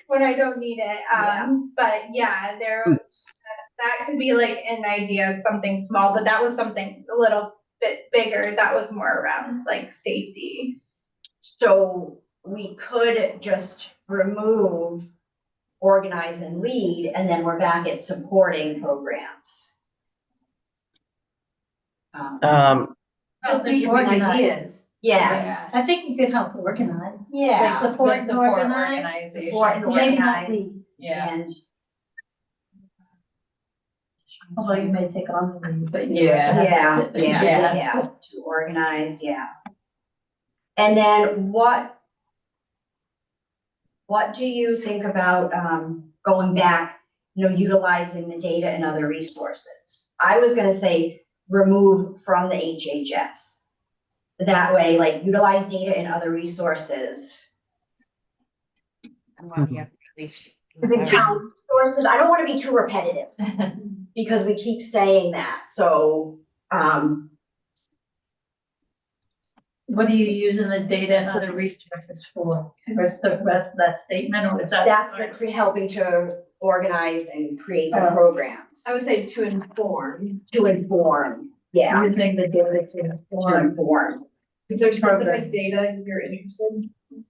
when I don't need it. Yeah. But yeah, there, that could be like an idea, something small, but that was something a little bit bigger. That was more around like safety. So we could just remove organize and lead, and then we're back at supporting programs. I think organize. Ideas. Yes, I think you could help organize. Yeah. Like support The and support organize. organization. support and Maybe not organize, lead, Yeah. and although you may take on the lead, but. Yeah. yeah, to organize, yeah. And then what do you think about, going back, utilizing the data and other resources? I was gonna say remove from the HHS. That way, like, utilize data and other resources. Well, yeah, The town sources, I don't wanna be too repetitive, because we keep saying that, so, What are you using the data and other resources for? What's the rest of that statement, or is that? that's helping to organize and create the programs, I would say to inform. to inform, yeah, Using the data to to inform. inform. Is there specific Program. data you're interested in?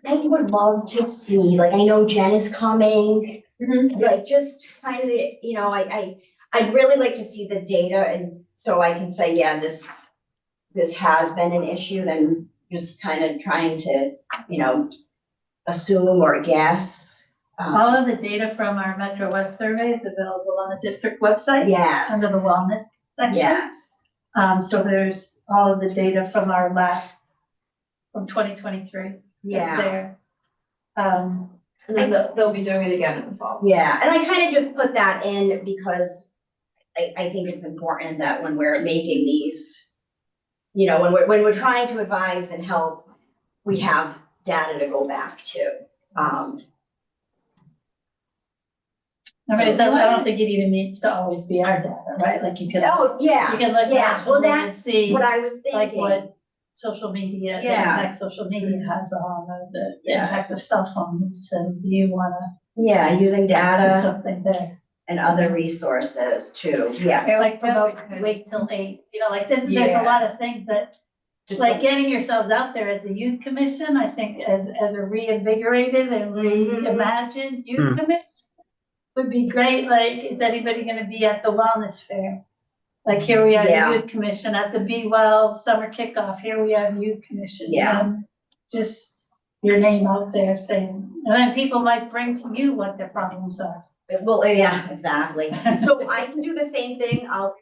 I would love to see, like, I know Jen is coming, like, just kind of, I'd really like to see the data, and so I can say, yeah, this has been an issue, then just kind of trying to, assume or guess. All of the data from our Metro West survey is available on the district website. Yes, Under the wellness section. yes, So there's all of the data from our from 2023. yeah, There. And then they'll be doing it again in the fall. yeah, and I kind of just put that in because I think it's important that when we're making these, when we're trying to advise and help, we have data to go back to. I mean, I don't think it even needs to always be our data, right? Like you can, Oh, yeah, you can look yeah, well, nationally and that's see what I was like thinking. what social media, the Yeah. impact social media has on the Yeah. impact of cell phone use. And do you wanna Yeah, using do data something there? and other resources too, yeah. Like promote, because- wait till 8, like there's a Yeah. lot of things that, Just like don't- getting yourselves out there as a youth commission, I think as a reinvigorated and Mhm. reimagined youth Mm. commission would be great. Like, is anybody gonna be at the wellness fair? Like, here we have Yeah. youth commission at the Be Well summer kickoff, here we have youth commission. Yeah. And just your name out there saying, and then people might bring to you what their problems are. Well, yeah, exactly. So I can do the same thing. I'll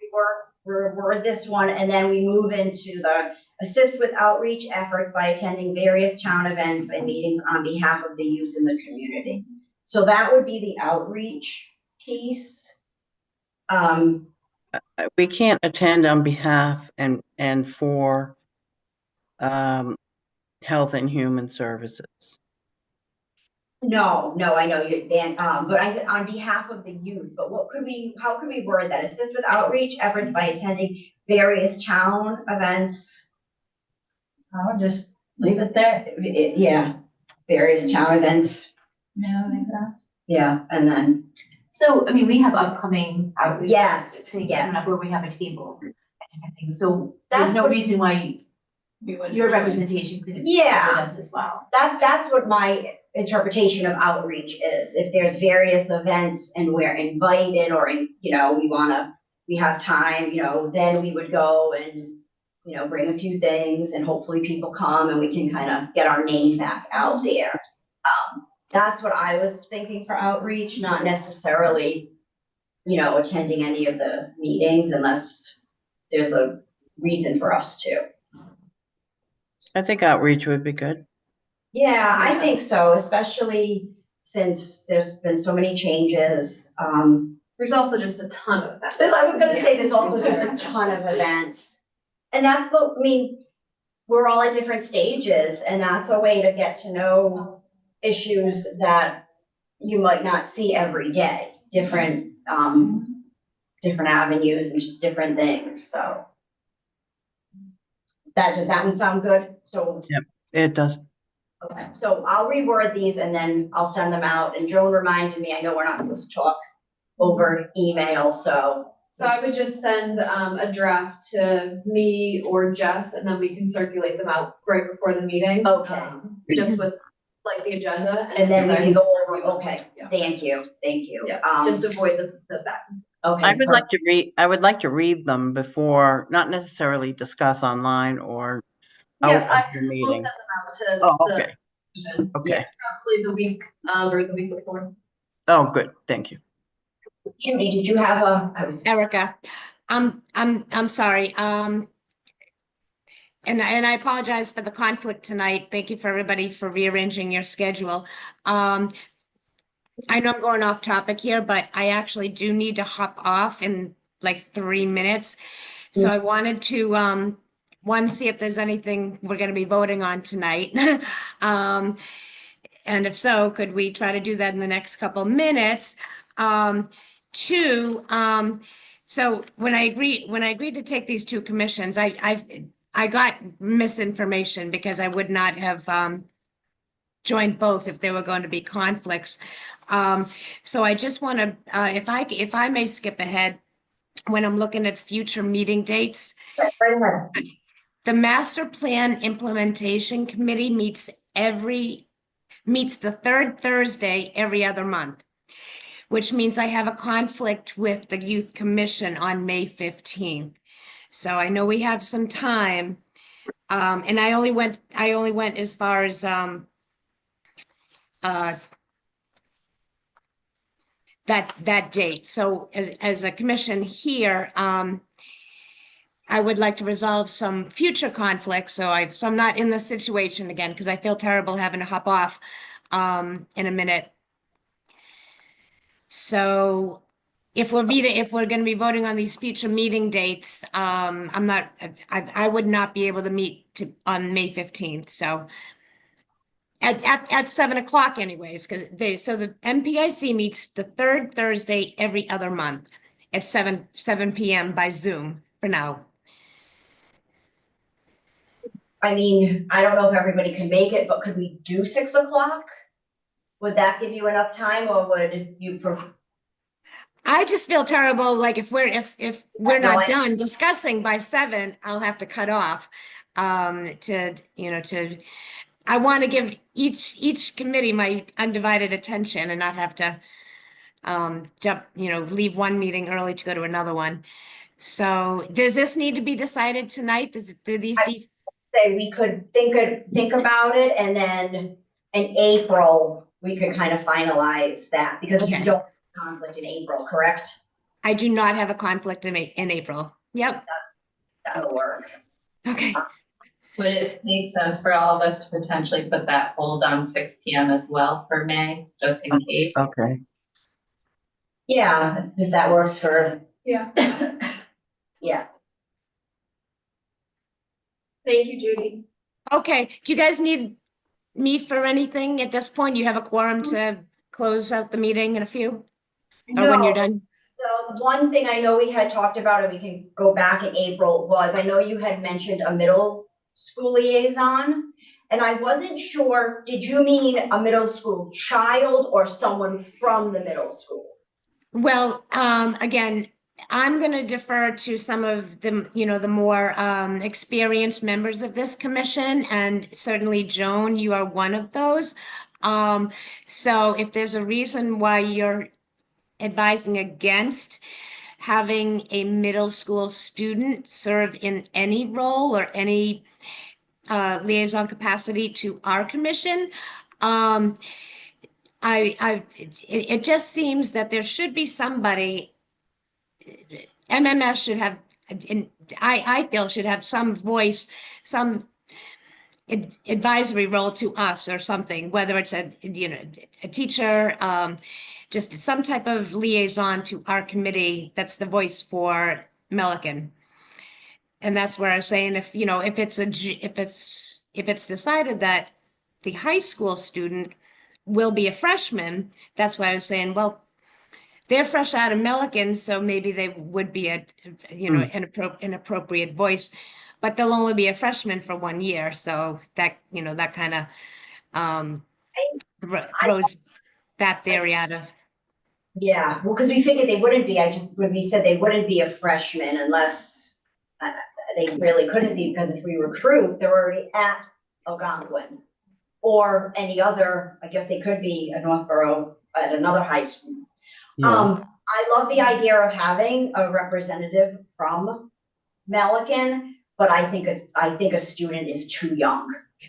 reword this one, and then we move into the assist with outreach efforts by attending various town events and meetings on behalf of the youth in the community. So that would be the outreach piece. We can't attend on behalf and for Health and Human Services. No, I know you, Dan, but on behalf of the youth, but how could we word that? Assist with outreach efforts by attending various town events. I'll just leave it there. Yeah, various town events, Yeah, like that. yeah, and then, So, I mean, we have upcoming outreach. yes, things yes. coming up where we have a table and different things. So That's there's no what- reason why We wouldn't your join. representation couldn't. Yeah. With us as well. That's what my interpretation of outreach is. If there's various events and we're invited or, we have time, then we would go and, bring a few things and hopefully people come and we can kind of get our name back out there. That's what I was thinking for outreach, not necessarily, attending any of the meetings unless there's a reason for us to. I think outreach would be good. Yeah, I think so, especially since there's been so many changes. There's also just a ton of that. I was gonna say, there's also just a ton of events. And we're all at different stages, and that's a way to get to know issues that you might not see every day. Different avenues and just different things, so. Does that one sound good? So. It does. Okay, so I'll reword these and then I'll send them out, and Joan reminded me, I know we're not supposed to talk over email, so. So I would just send, a draft to me or Jess, and then we can circulate them out right before the meeting. Okay. Just with like the agenda. And then we you can guys go over, review it. okay, Yeah. thank you. Yeah, Um, just avoid the back. okay. I would like to read, I would like to read them before, not necessarily discuss online or out Yeah, of I the will send meeting. them out to Oh, the okay, commission, okay. probably the week, or the week before. Oh, good, thank you. Judy, did you have Erica, I'm sorry, and I apologize for the conflict tonight. Thank you for everybody for rearranging your schedule. I know I'm going off topic here, but I actually do need to hop off in like 3 minutes. So I wanted to, one, see if there's anything we're gonna be voting on tonight. And if so, could we try to do that in the next couple minutes? Two, so when I agreed to take these two commissions, I got misinformation because I would not have joined both if there were going to be conflicts. So I just want to, if I may skip ahead, when I'm looking at future meeting dates, the Master Plan Implementation Committee meets the third Thursday every other month, which means I have a conflict with the Youth Commission on May 15th. So I know we have some time. And I only went as far as that date. So as a commission here, I would like to resolve some future conflicts, so I'm not in this situation again, because I feel terrible having to hop off in a minute. So if we're going to be voting on these future meeting dates, I would not be able to meet on May 15th, so at 7 o'clock anyways, because so the MPIC meets the third Thursday every other month at 7 p.m. by Zoom for now. I mean, I don't know if everybody can make it, but could we do 6 o'clock? Would that give you enough time, or would you prefer? I just feel terrible, like if we're No, not done discussing by 7, I'll have to cut off. I want to give each committee my undivided attention and not have to leave one meeting early to go to another one. So does this need to be decided tonight? Say we could think about it, and then in April, we could kind of finalize that, because you Okay. don't have conflict in April, correct? I do not have a conflict in April. Yep. That'll work. Okay. Would it make sense for all of us to potentially put that hold on 6 p.m. as well for May, just in case? Okay. Yeah, if that works for, Yeah. yeah. Thank you, Judy. Okay. Do you guys need me for anything at this point? You have a quorum to close out the meeting in a few? Or when you're done? The one thing I know we had talked about, and we can go back in April, was I know you had mentioned a middle school liaison. And I wasn't sure, did you mean a middle school child or someone from the middle school? Well, again, I'm going to defer to some of the, the more experienced members of this commission, and certainly Joan, you are one of those. So if there's a reason why you're advising against having a middle school student serve in any role or any liaison capacity to our commission, it just seems that there should be somebody, MMS should have, I feel should have some voice, some advisory role to us or something, whether it's a teacher, just some type of liaison to our committee that's the voice for Milliken. And that's where I was saying, if it's decided that the high school student will be a freshman, that's why I was saying, well, they're fresh out of Milliken, so maybe they would be an appropriate voice, but they'll only be a freshman for 1 year. So that, that kind of throws that theory out of. Yeah, well, because we figured they wouldn't be, when we said they wouldn't be a freshman unless they really couldn't be, because if we recruit, they're already at Algonquin. Or any other, I guess they could be a Northborough at another high school. Yeah, I love the idea of having a representative from Melican, but I think a student is too young.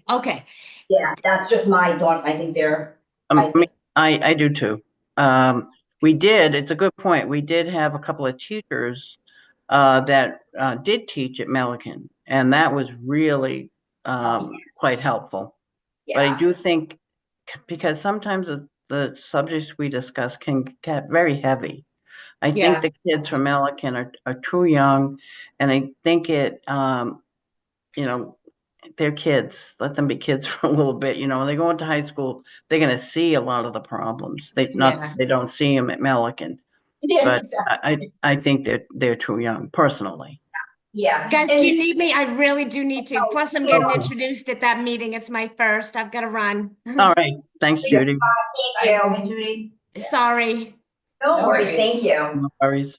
Okay, Yeah, that's just my thoughts. I think they're, I mean, I do too. It's a good point. We did have a couple of teachers that did teach at Melican, and that was really quite helpful. But I yeah, do think, because sometimes the subjects we discuss can get very heavy. I think yeah, the kids from Melican are too young, and I think you know, they're kids. Let them be kids for a little bit. When they go into high school, they're going to see a lot of the problems. yeah. They don't see them at Melican, yeah, but exactly. I think that they're too young personally. Yeah, Guys, do and you need me? I really do need to. Plus, I'm getting Okay. introduced at that meeting. It's my first. I've got to run. All right. Thanks, Judy. thank you. Judy. Sorry. No No worries, worries. thank you. No worries.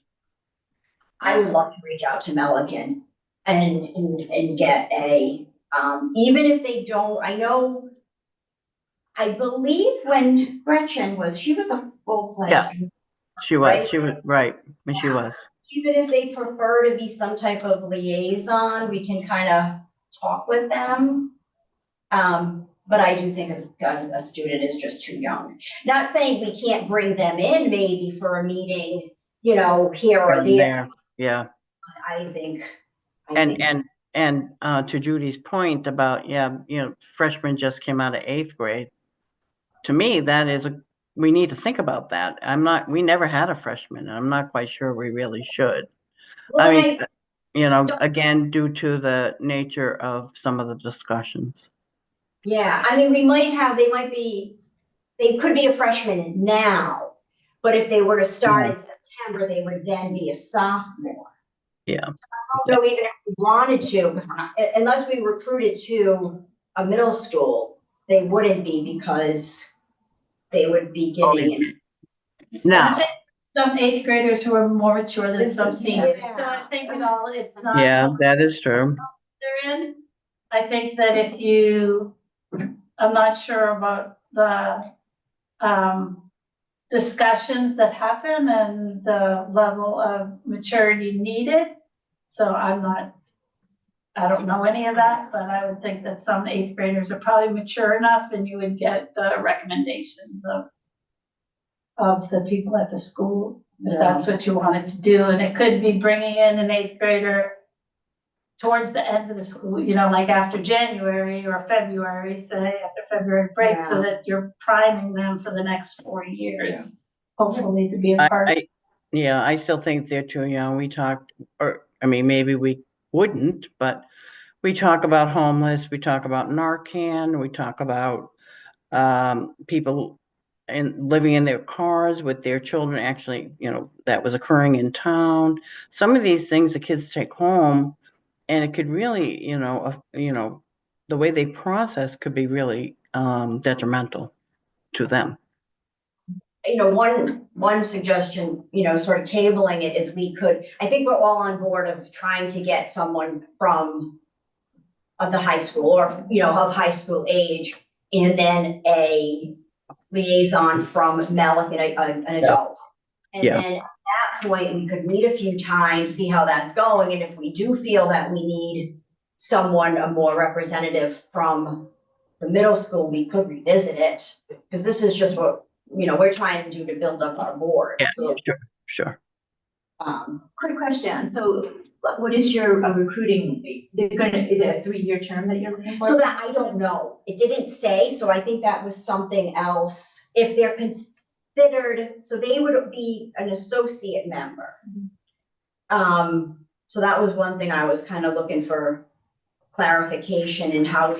I would love to reach out to Melican and get even if they don't, I believe when Gretchen she was a full-fledged. Yeah. She Right? was right. She was. Even if they prefer to be some type of liaison, we can kind of talk with them. But I do think a student is just too young. Not saying we can't bring them in maybe for a meeting, here or there. Yeah. I think. And to Judy's point about, freshmen just came out of 8th grade. To me, we need to think about that. We never had a freshman, and I'm not quite sure we really should. Well, I mean, again, due to the nature of some of the discussions. yeah, I mean, they could be a freshman now, but if they were to start in September, they would then be a sophomore. Yeah. So even if we wanted to, unless we recruited to a middle school, they wouldn't be because they would be getting in. Now, Some 8th graders who are more mature than some seniors, Yeah. so I think it's not. yeah, that is true. They're in. I think that I'm not sure about the discussions that happen and the level of maturity needed. So I don't know any of that, but I would think that some 8th graders are probably mature enough and you would get the recommendations of the people at the school, if that's what you wanted to do. And it could be bringing in an 8th grader towards the end of the school, like after January or February, say after February break, so that you're priming them for the next 4 years, hopefully to be a part. I still think they're too young. Maybe we wouldn't, but we talk about homeless, we talk about Narcan, we talk about people living in their cars with their children. Actually, that was occurring in town. Some of these things the kids take home, and it could really, the way they process could be really detrimental to them. One suggestion, sort of tabling it is I think we're all on board of trying to get someone from the high school or, of high school age, and then a liaison from Melican, an adult. And then at that point, we could meet a few times, see how that's going. And if we do feel that we need a more representative from the middle school, we could revisit it. Because this is just what, we're trying to do to build up our board. Yeah, So, sure. Quick question, so what is your recruiting, is it a 3-year term that you're looking for? So that I don't know. It didn't say, so I think that was something else. If they're considered, so they would be an associate member. So that was one thing I was kind of looking for clarification in how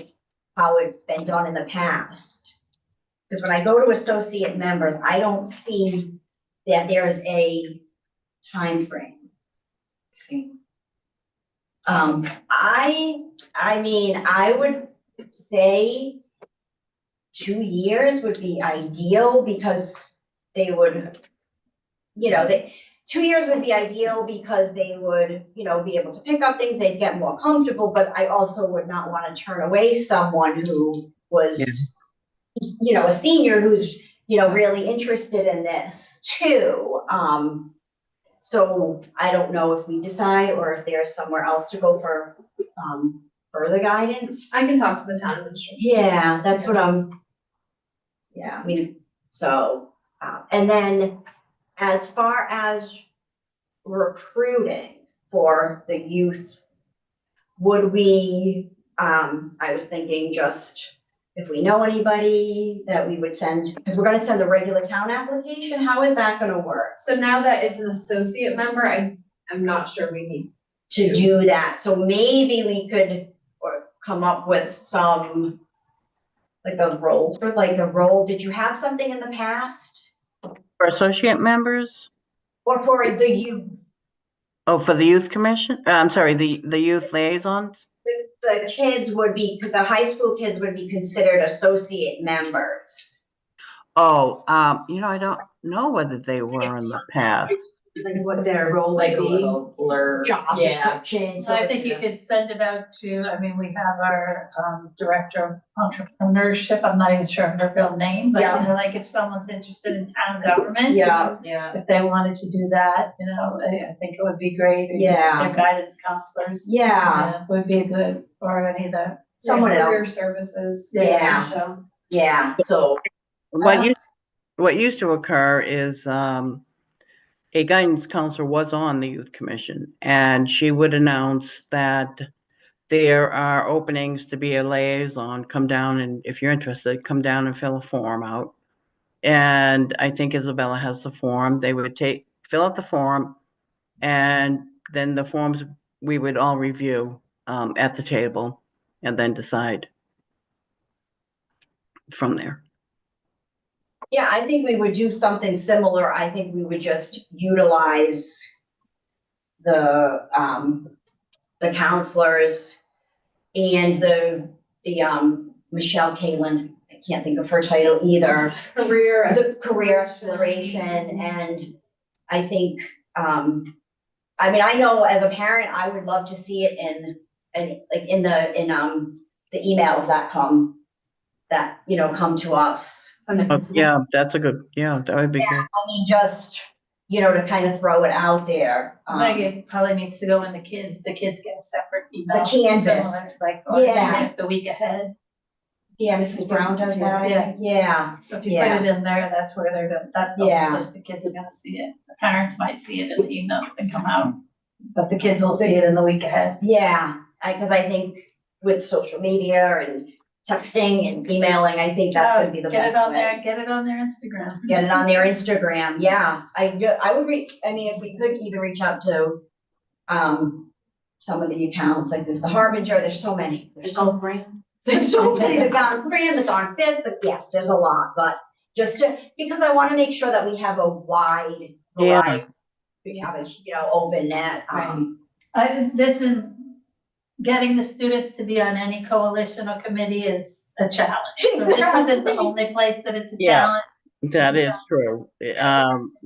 it's been done in the past. Because when I go to associate members, I don't see that there's a time frame. I would say 2 years would be ideal because they would you know, 2 years would be ideal because they would, you know, be able to pick up things, they'd get more comfortable, but I also would not want to turn away someone who was, you know, a senior who's, you know, really interested in this too. So I don't know if we decide or if there's somewhere else to go for, further guidance. I can talk to the town administration. Yeah, that's what I mean, so, and then as far as recruiting for the youth, would we, I was thinking just if we know anybody that we would send, because we're gonna send a regular town application, how is that gonna work? So now that it's an associate member, I'm not sure we need. To do that, so maybe we could, or come up with some, like a role, did you have something in the past? For associate members? Or for the youth, Oh, for the youth commission? I'm sorry, the youth liaisons? the kids would be, the high school kids would be considered associate members. Oh, you know, I don't know whether they were in the past. Like what their role Like would a be, little blur. job Yeah. description. So I think you could send it out to, I mean, we have our director of entrepreneurship, I'm not even sure of her real name, but you Yeah. know, like if someone's interested in town government. Yeah. Yeah. If they wanted to do that, you know, I think it would be great. Or use Yeah. Their guidance counselors. Yeah, Would be good, or any of the. someone Career else, services. Yeah. So. yeah, so, What used to occur is, a guidance counselor was on the youth commission, and she would announce that there are openings to be a liaison, come down and if you're interested, come down and fill a form out. And I think Isabella has the form, they would fill out the form, and then the forms we would all review, at the table and then decide from there. yeah, I think we would do something similar. I think we would just utilize the counselors and the Michelle Kalen, I can't think of her title either. The career exploration, and I think, I mean, I know as a parent, I would love to see it in the emails that come to us. Yeah, that's a good, yeah, that would be good. I mean, just, to kind of throw it out there. Like it probably needs to go in the kids get a separate email. The Canvas. Similar, like, Yeah. the week ahead. Yeah, Mrs. Brown does that, I Yeah. think. Yeah, So if you put it in there, that's where that's the Yeah. place the kids are gonna see it. The parents might see it in the email that come out, but the kids will see it in the week ahead. yeah, because I think with social media and texting and emailing, I think that's gonna be the best way. Get it on their Instagram. Get it on their Instagram, yeah. I would if we could even reach out to, some of the accounts, like there's the Harbinger, there's so many. There's so many, the Gone Brand, the Gone Fist, yes, there's a lot, but because I wanna make sure that we have a wide Yeah. variety. We have a, open net, This is, getting the students to be on any coalition or committee is a challenge. So this isn't the only place that it's a Yeah. challenge. That is true.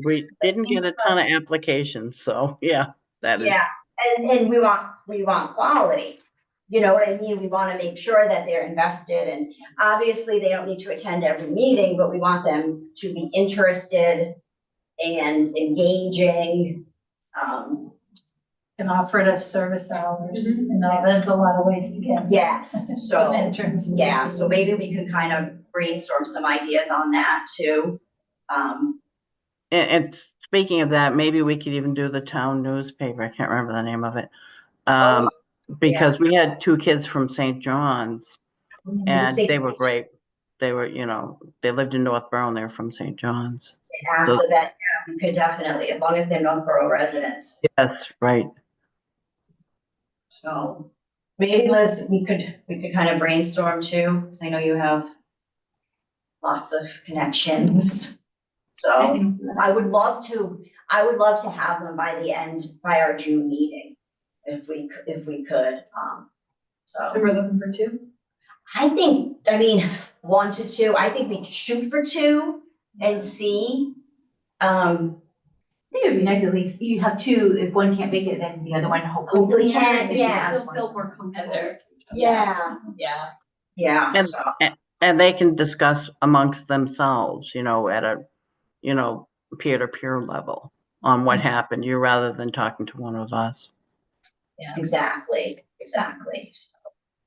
We didn't get a ton of applications, so yeah, that is. Yeah, and we want quality, you know what I mean? We wanna make sure that they're invested, and obviously they don't need to attend every meeting, but we want them to be interested and engaging. Can offer it as service hours, there's a lot of ways to get. Yes, Some so, entrance. yeah, so maybe we could kind of brainstorm some ideas on that too. And speaking of that, maybe we could even do the town newspaper. I can't remember the name of it. Because we had 2 kids from St. John's and they were great. They were, they lived in Northborough and they're from St. John's. So that, we could definitely, as long as they're Northborough residents. Yes, right. So maybe Liz, we could kind of brainstorm too, because I know you have lots of connections. So I would love to have them by our June meeting, if we could, so. And we're looking for 2? I think, 1 to 2, I think we shoot for 2 and see. think it'd be nice at least, you have two, if one can't make it, then the other one hopefully can. can, yeah. They'll feel more comfortable. Yeah, Yeah. yeah, And, so, and they can discuss amongst themselves, you know, at a, you know, peer-to-peer level on what happened, you rather than talking to one of us. exactly. So,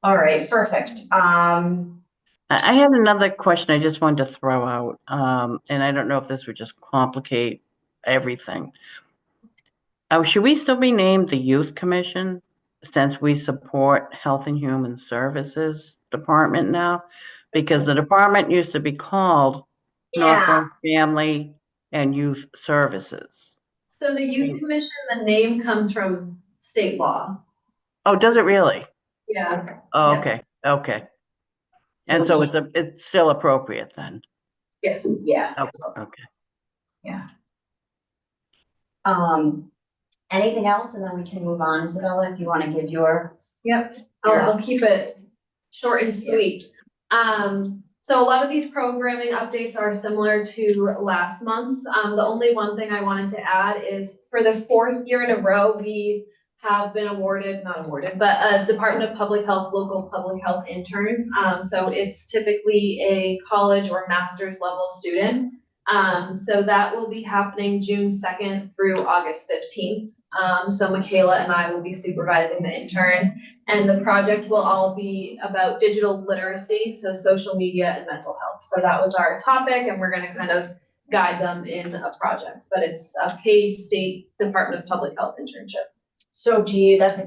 all right, perfect. I had another question I just wanted to throw out, and I don't know if this would just complicate everything. Oh, should we still be named the Youth Commission since we support Health and Human Services Department now? Because the department used to be called Yeah, Northwest Family and Youth Services. So the youth commission, the name comes from state law. Oh, does it really? Yeah. Oh, Yes. okay, okay. And so it's still appropriate then? Yes. yeah. Okay. Anything else, and then we can move on, Isabella, if you want to give your. Yep, I'll keep it short and sweet. So a lot of these programming updates are similar to last month's. The only one thing I wanted to add is for the 4th year in a row, we have been not awarded, but a Department of Public Health, local public health intern. So it's typically a college or master's level student. So that will be happening June 2nd through August 15th. So Michaela and I will be supervising the intern, and the project will all be about digital literacy, so social media and mental health. So that was our topic, and we're gonna kind of guide them in a project, but it's a paid state Department of Public Health internship. So that's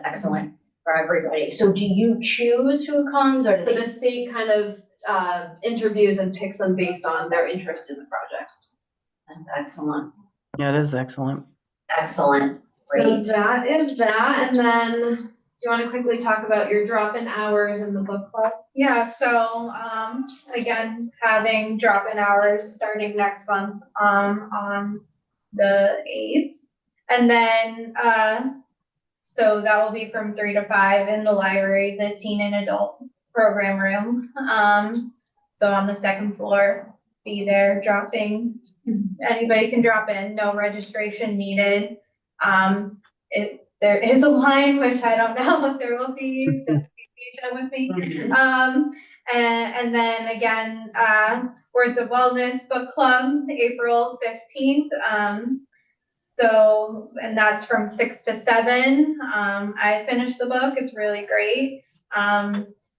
excellent for everybody. So do you choose who comes, or do So the they? state kind of interviews and picks them based on their interest in the projects. That's excellent, Yeah, it is excellent. excellent, So great. that is that, and then do you want to quickly talk about your drop-in hours in the book club? Yeah, so, again, having drop-in hours starting next month, on the 8th. And then, so that will be from 3 to 5 in the library, the teen and adult program room. So on the 2nd floor, be there dropping. Anybody can drop in, no registration needed. There is a line, which I don't know if there will be, just be patient with me. And then again, Words of Wellness Book Club, April 15th. So, and that's from 6 to 7. I finished the book, it's really great.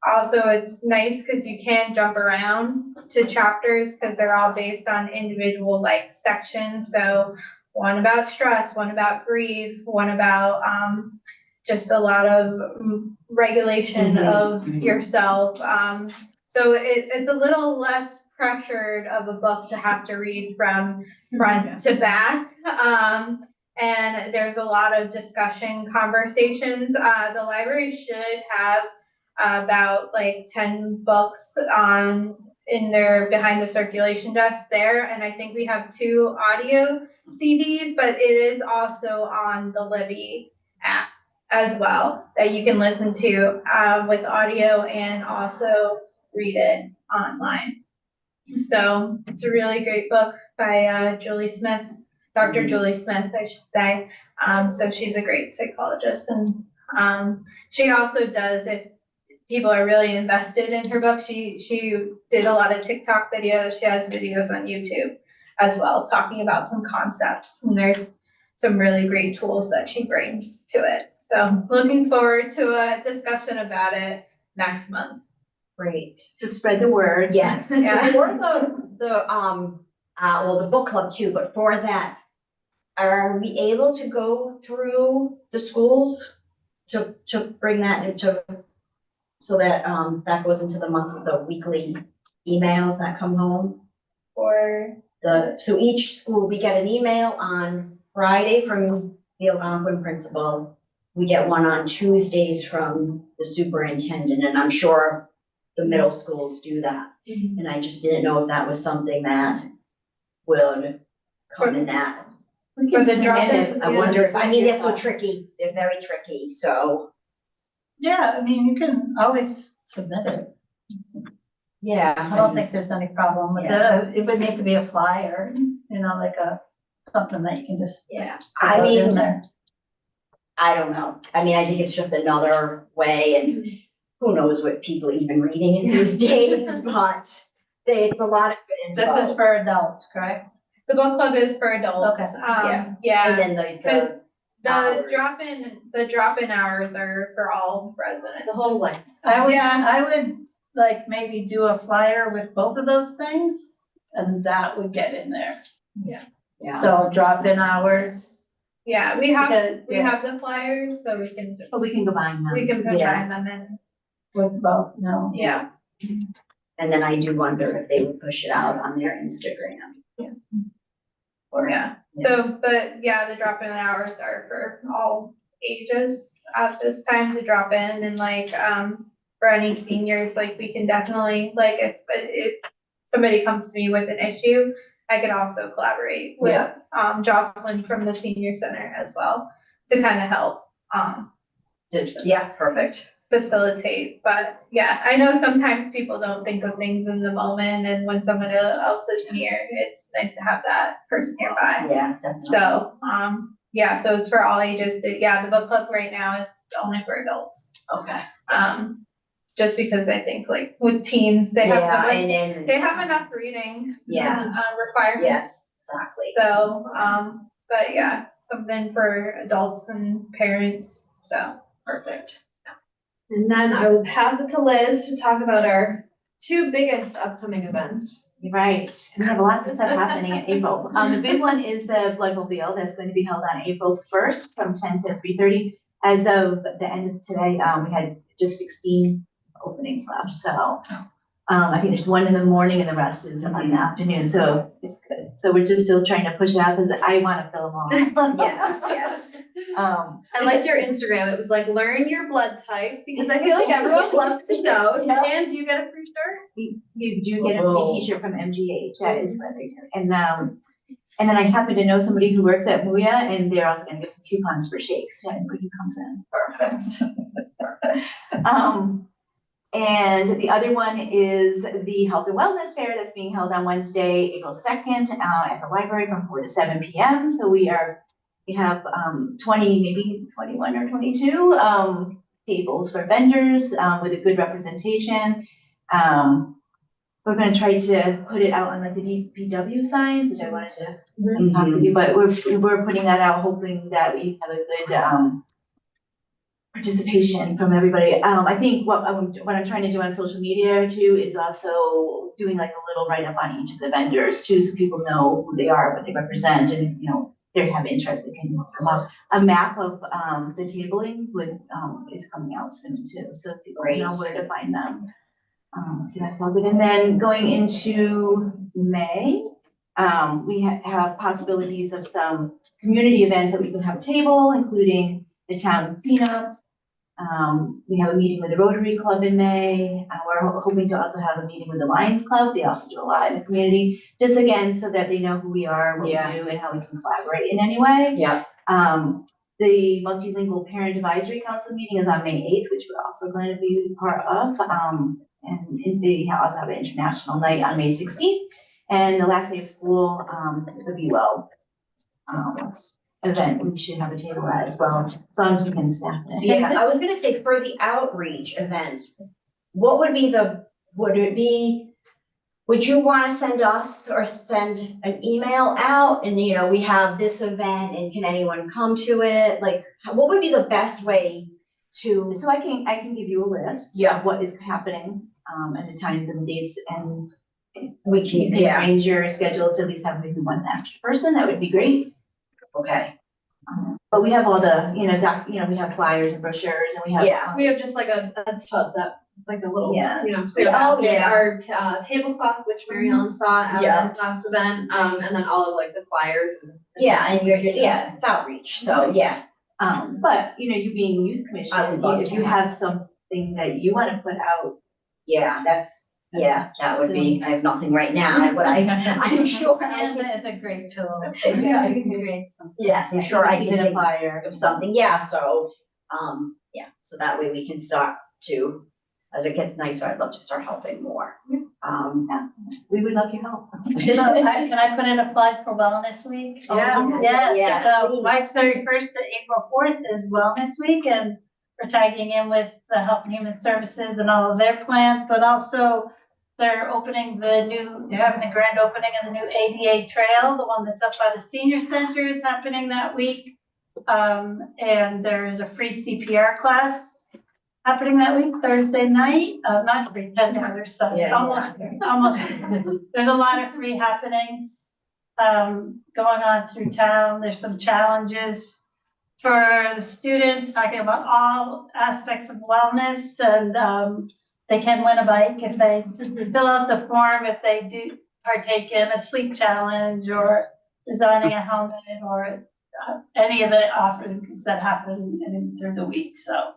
Also, it's nice because you can jump around to chapters because they're all based on individual like sections. So one about stress, one about grief, one about just a lot of regulation of yourself. So it's a little less pressured of a book to have to read from front to back. And there's a lot of discussion conversations. The library should have about like 10 books in their behind the circulation desk there. And I think we have 2 audio CDs, but it is also on the Libby app as well that you can listen to with audio and also read it online. So it's a really great book by Julie Smith, Dr. Julie Smith, I should say. So she's a great psychologist, and she also does, if people are really invested in her book, she did a lot of TikTok videos. She has videos on YouTube as well, talking about some concepts, and there's some really great tools that she brings to it. So looking forward to a discussion about it next month. Great. To spread the word. Yes, Yeah. for the book club too, but for that, are we able to go through the schools to bring that into, so that, that goes into the month of the weekly emails that come home? So each school, we get an email on Friday from the Algonquin principal. We get one on Tuesdays from the superintendent, and I'm sure the middle schools do that. And I just didn't know if that was something that would come in that. We can For the submit drop-in, it. I wonder if, I mean, they're so tricky, they're very tricky, so. Yeah, I mean, you can always submit it. Yeah. I don't think there's any problem with it. It would need to be a flyer, you know, like a something that you can just. Yeah, put I in mean, there. I don't know. I mean, I think it's just another way, and who knows what people even reading in these days, but it's a lot of good info. This is for adults, correct? The book club is for adults. Okay. Yeah. Yeah. And then the The hours. drop-in hours are for all residents. The whole life. I would like maybe do a flyer with both of those things, and that would get in there. yeah. So drop-in hours. Yeah, we have Because, the flyers, so we can, But we can combine them. we can combine them in. with both, no. Yeah. And then I do wonder if they would push it out on their Instagram. Or, Yeah, so, but yeah, the drop-in hours are for all ages at this time to drop in, and like, for any seniors, like, we can definitely, like, if somebody comes to me with an issue, I could also collaborate with, Jocelyn from the senior center as well, to kind of help, yeah, perfect. facilitate. But yeah, I know sometimes people don't think of things in the moment, and when someone else is near, it's nice to have that person nearby. Yeah, definitely. So, yeah, so it's for all ages, but yeah, the book club right now is only for adults. Okay. Just because I think like with teens, they have so Yeah, much, and then. they have enough reading. Yeah. Requirements. Yes, exactly. So, but yeah, something for adults and parents, so. Perfect. And then I will pass it to Liz to talk about our two biggest upcoming events. Right, we have lots of stuff happening in April. The big one is the Bloodmobile that's going to be held on April 1st from 10 to 3:30. As of the end of today, we had just 16 openings left, so. I think there's one in the morning and the rest is in the afternoon, so it's good. So we're just still trying to push it out because I want to fill them all. Yes, yes. I liked your Instagram. It was like, learn your blood type, because I feel like everyone loves to know. Yeah. And do you get a free shirt? You do get a free Whoa. t-shirt from MGH, that is what they do. And then I happen to know somebody who works at Muya, and they're also gonna give some coupons for shakes, so anybody who comes in. Perfect. And the other one is the Health and Wellness Fair that's being held on Wednesday, April 2nd, at the library from 4 to 7 p.m. So we have 20, maybe 21 or 22 tables for vendors with a good representation. We're gonna try to put it out on like the DPW signs, which I wanted to talk with you, but we're putting that out, hoping that we have a good participation from everybody. I think what I'm trying to do on social media too is also doing like a little write-up on each of the vendors too, so people know who they are, what they represent, and you know, if they have interest, they can come up. A map of the tabling is coming out soon too, so people know where to find them. So that's all good. And then going into May, we have possibilities of some community events that we can have a table, including the town cleanup. We have a meeting with the Rotary Club in May. We're hoping to also have a meeting with the Lions Club. They also do a lot in the community, just again, so that they know who we are, what we do, and how we can collaborate in any way. Yeah. The Multilingual Parent Advisory Council meeting is on May 8th, which we're also going to be part of. And they also have an international night on May 16th. And the last day of school, the Be Well event, we should have a table at as well, as long as we can staff it. Yeah, I was gonna say for the outreach events, what would you wanna send us or send an email out and, you know, we have this event and can anyone come to it? Like, what would be the best way to? So I can give you a list Yeah. of what is happening, and the times and the dates, and We you can, can yeah, arrange your schedule to at least have maybe one extra person, that would be great. okay, But we have all the, we have flyers and brochures, and we have. Yeah. We have just like a tub that, like a little, Yeah. we have Oh, yeah. our tablecloth, which Mary Ellen saw at Yeah. the last event, and then all of like the flyers. yeah, and it's outreach, so, yeah. But, you being youth I commission, would love if to you have- have something that you wanna put out, Yeah, that would be, I have nothing right now, but I'm sure I can. Canva is a great tool. Yeah. You can create something. Yes, I'm sure I even can a flyer. of something, yeah, so, so that way we can start to, as it gets nicer, I'd love to start helping more. We would love your help. So can I put in a plug for Wellness Week? Yeah. Yeah, Yeah, so please. March 31st to April 4th is Wellness Week, and we're tagging in with the Health and Human Services and all of their plans, but also they're having a grand opening of the new ADA Trail, the one that's up by the senior center is happening that week. And there's a free CPR class happening that week, Thursday night, not free, $10, so Yeah, almost. There's a lot of free happenings, going on through town. There's some challenges for the students, talking about all aspects of wellness, and, they can win a bike if they fill out the form, if they do partake in a sleep challenge or designing a helmet or any of the offerings that happen through the week, so.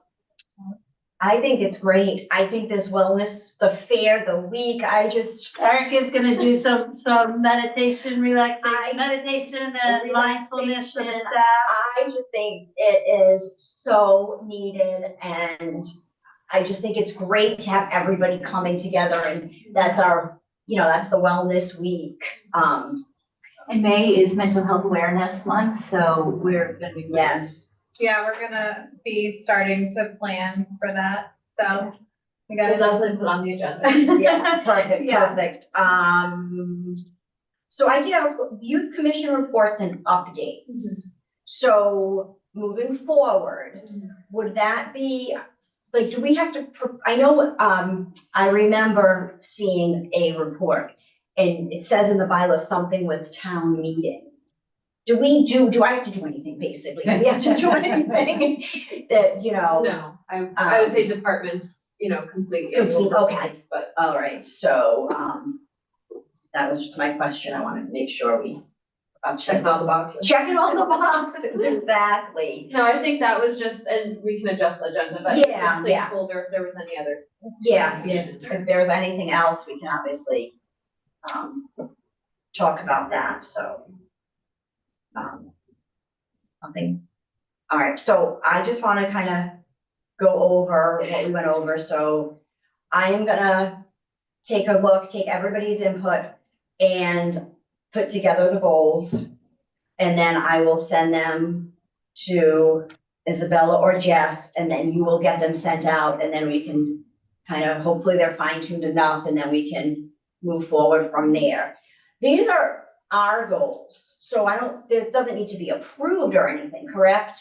I think it's great. I think this wellness, the fair, the week, Eric is gonna do some meditation, meditation and mindfulness for the Relaxation. staff. I just think it is so needed, and I just think it's great to have everybody coming together, and that's that's the wellness week. And May is Mental Health Awareness Month, so we're gonna be. Yes. Yeah, we're gonna be starting to plan for that, so we We'll gotta. definitely put on the agenda. Yeah, perfect, Yeah. perfect. So I did have youth commission reports and updates. So moving forward, would that be, like, do we have to, I know, I remember seeing a report and it says in the bylaw something with town meeting. Do I have to do anything basically? Do we have to do anything that, No, I would say departments, complete annual Okay. reports, but All right, so, that was just my question. I wanted to make sure we. checking all the boxes. Checking all the boxes, exactly. No, I think that was just, and we can adjust the agenda, but just a Yeah, yeah. placeholder if there was any other. Yeah, if there's anything else, we can obviously, talk about that, so. Nothing. All right, so I just want to kind of go over what we went over, so I am gonna take everybody's input and put together the goals. And then I will send them to Isabella or Jess, and then you will get them sent out, and then we can kind of, hopefully they're fine tuned enough, and then we can move forward from there. These are our goals, so this doesn't need to be approved or anything, correct?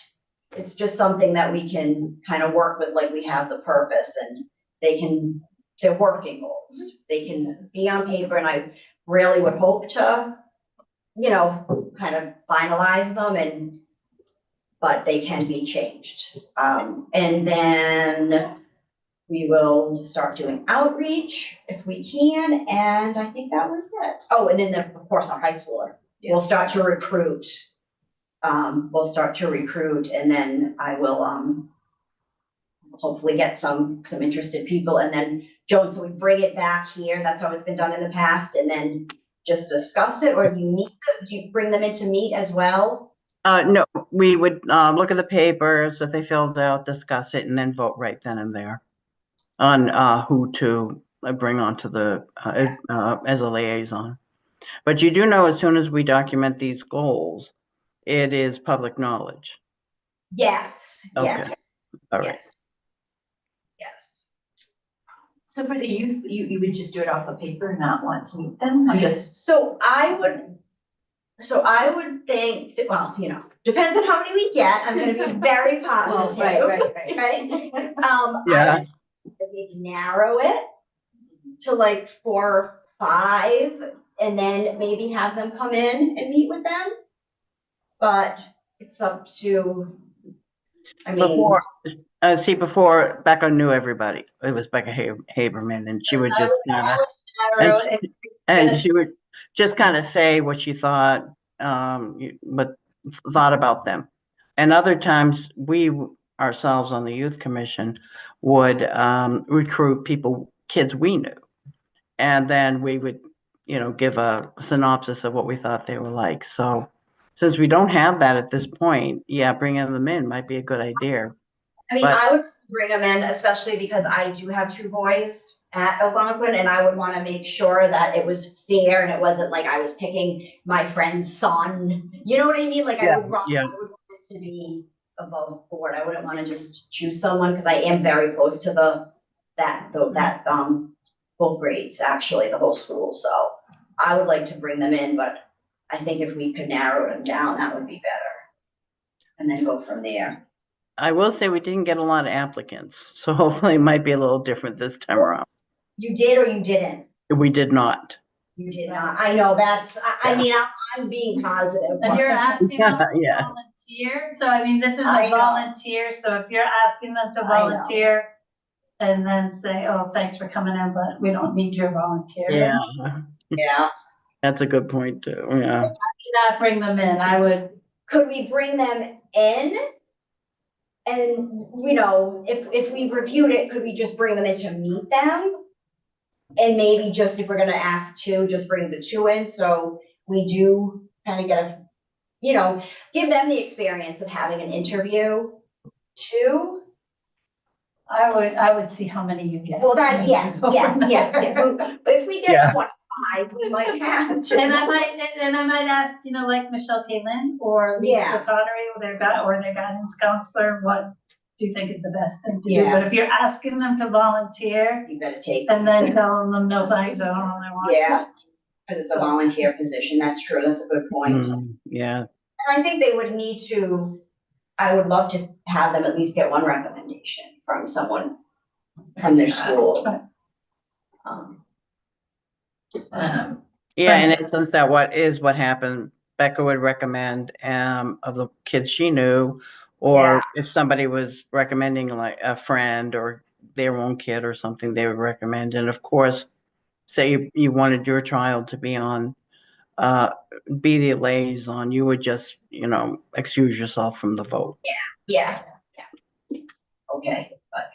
It's just something that we can kind of work with, like we have the purpose, and they're working goals. They can be on paper, and I really would hope to, kind of finalize them, but they can be changed. And then we will start doing outreach if we can, and I think that was it. Oh, and then of course, our high schooler, we'll start to recruit. And then I will, hopefully get some interested people, and then Joan, so we bring it back here, that's how it's been done in the past, and then just discuss it, or do you bring them in to meet as well? No, we would, look at the papers that they filled out, discuss it, and then vote right then and there on, who to bring onto the, as a liaison. But you do know, as soon as we document these goals, it is public knowledge. Yes, Okay. yes, All right. yes. So for the youth, you would just do it off of paper and not want to meet them? I'm just. So I would think, well, depends on how many we get, I'm gonna be very positive. Right? Yeah. We narrow it to like 4 or 5, and then maybe have them come in and meet with them. But it's up to, Before Becca knew everybody. It was Becca Haberman, and she would just she would just kind of say what she thought, but thought about them. And other times we ourselves on the youth commission would recruit kids we knew, and then we would, give a synopsis of what we thought they were like. So since we don't have that at this point, bringing them in might be a good idea. I would bring them in, especially because I do have 2 boys, at Algonquin, and I would want to make sure that it was fair and it wasn't like I was picking my friend's son. You know what I mean? Like I would Yeah. want it to be above board. I wouldn't want to just choose someone because I am very close to that both grades, actually, the whole school. So I would like to bring them in, but I think if we could narrow them down, that would be better. And then go from there. I will say we didn't get a lot of applicants, so hopefully it might be a little different this time around. You did or you didn't? We did not. You did not. I know that's, I mean, I'm being positive. And you're asking them to Yeah. volunteer, so I mean, this is I a know. volunteer, so if you're asking them to I know. volunteer and then say, oh, thanks for coming in, but we don't need your volunteer. Yeah, Yeah. that's a good point too, yeah. Do not bring them in, I would, Could we bring them in? And, you know, if we reviewed it, could we just bring them in to meet them? And maybe just if we're gonna ask two, just bring the two in, so we do kind of get a, you know, give them the experience of having an interview too. I would see how many you get. Well, that, yes. But if we get Yeah. 25, we might have to. And I might ask, you know, like Michelle Kaylin or Yeah. Lisa Connery or their guidance counselor, what do you think is the best thing to do? Yeah. But if you're asking them to volunteer You better take, and then telling them no thanks, I don't really want. yeah, because it's a volunteer position, that's true, that's a good point. Yeah, And I think they would need to, I would love to have them at least get one recommendation from someone from their school. yeah, in essence, that what happened, Becca would recommend, of the kids she knew, or Yeah. if somebody was recommending like a friend or their own kid or something, they would recommend, and of course, say you wanted your child to be on, be the liaison, you would just, you know, excuse yourself from the vote. Yeah. Okay, but,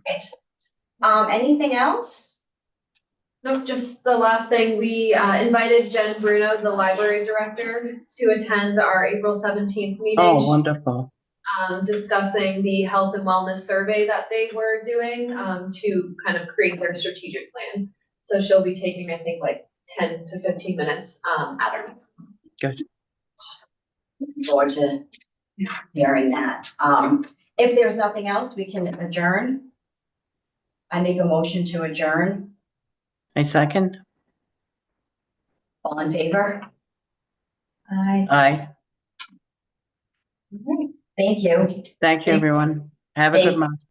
right. Anything else? Nope, just the last thing, we invited Jen Bruno, the library director, to attend our April 17th meeting. Oh, wonderful. Discussing the health and wellness survey that they were doing, to kind of create their strategic plan. So she'll be taking, I think, like 10 to 15 minutes, at our next. Good. Looking forward to hearing that. If there's nothing else, we can adjourn. I make a motion to adjourn. A second? All in favor? Aye. Thank you. Thank you, everyone. Have a Thank good you. month.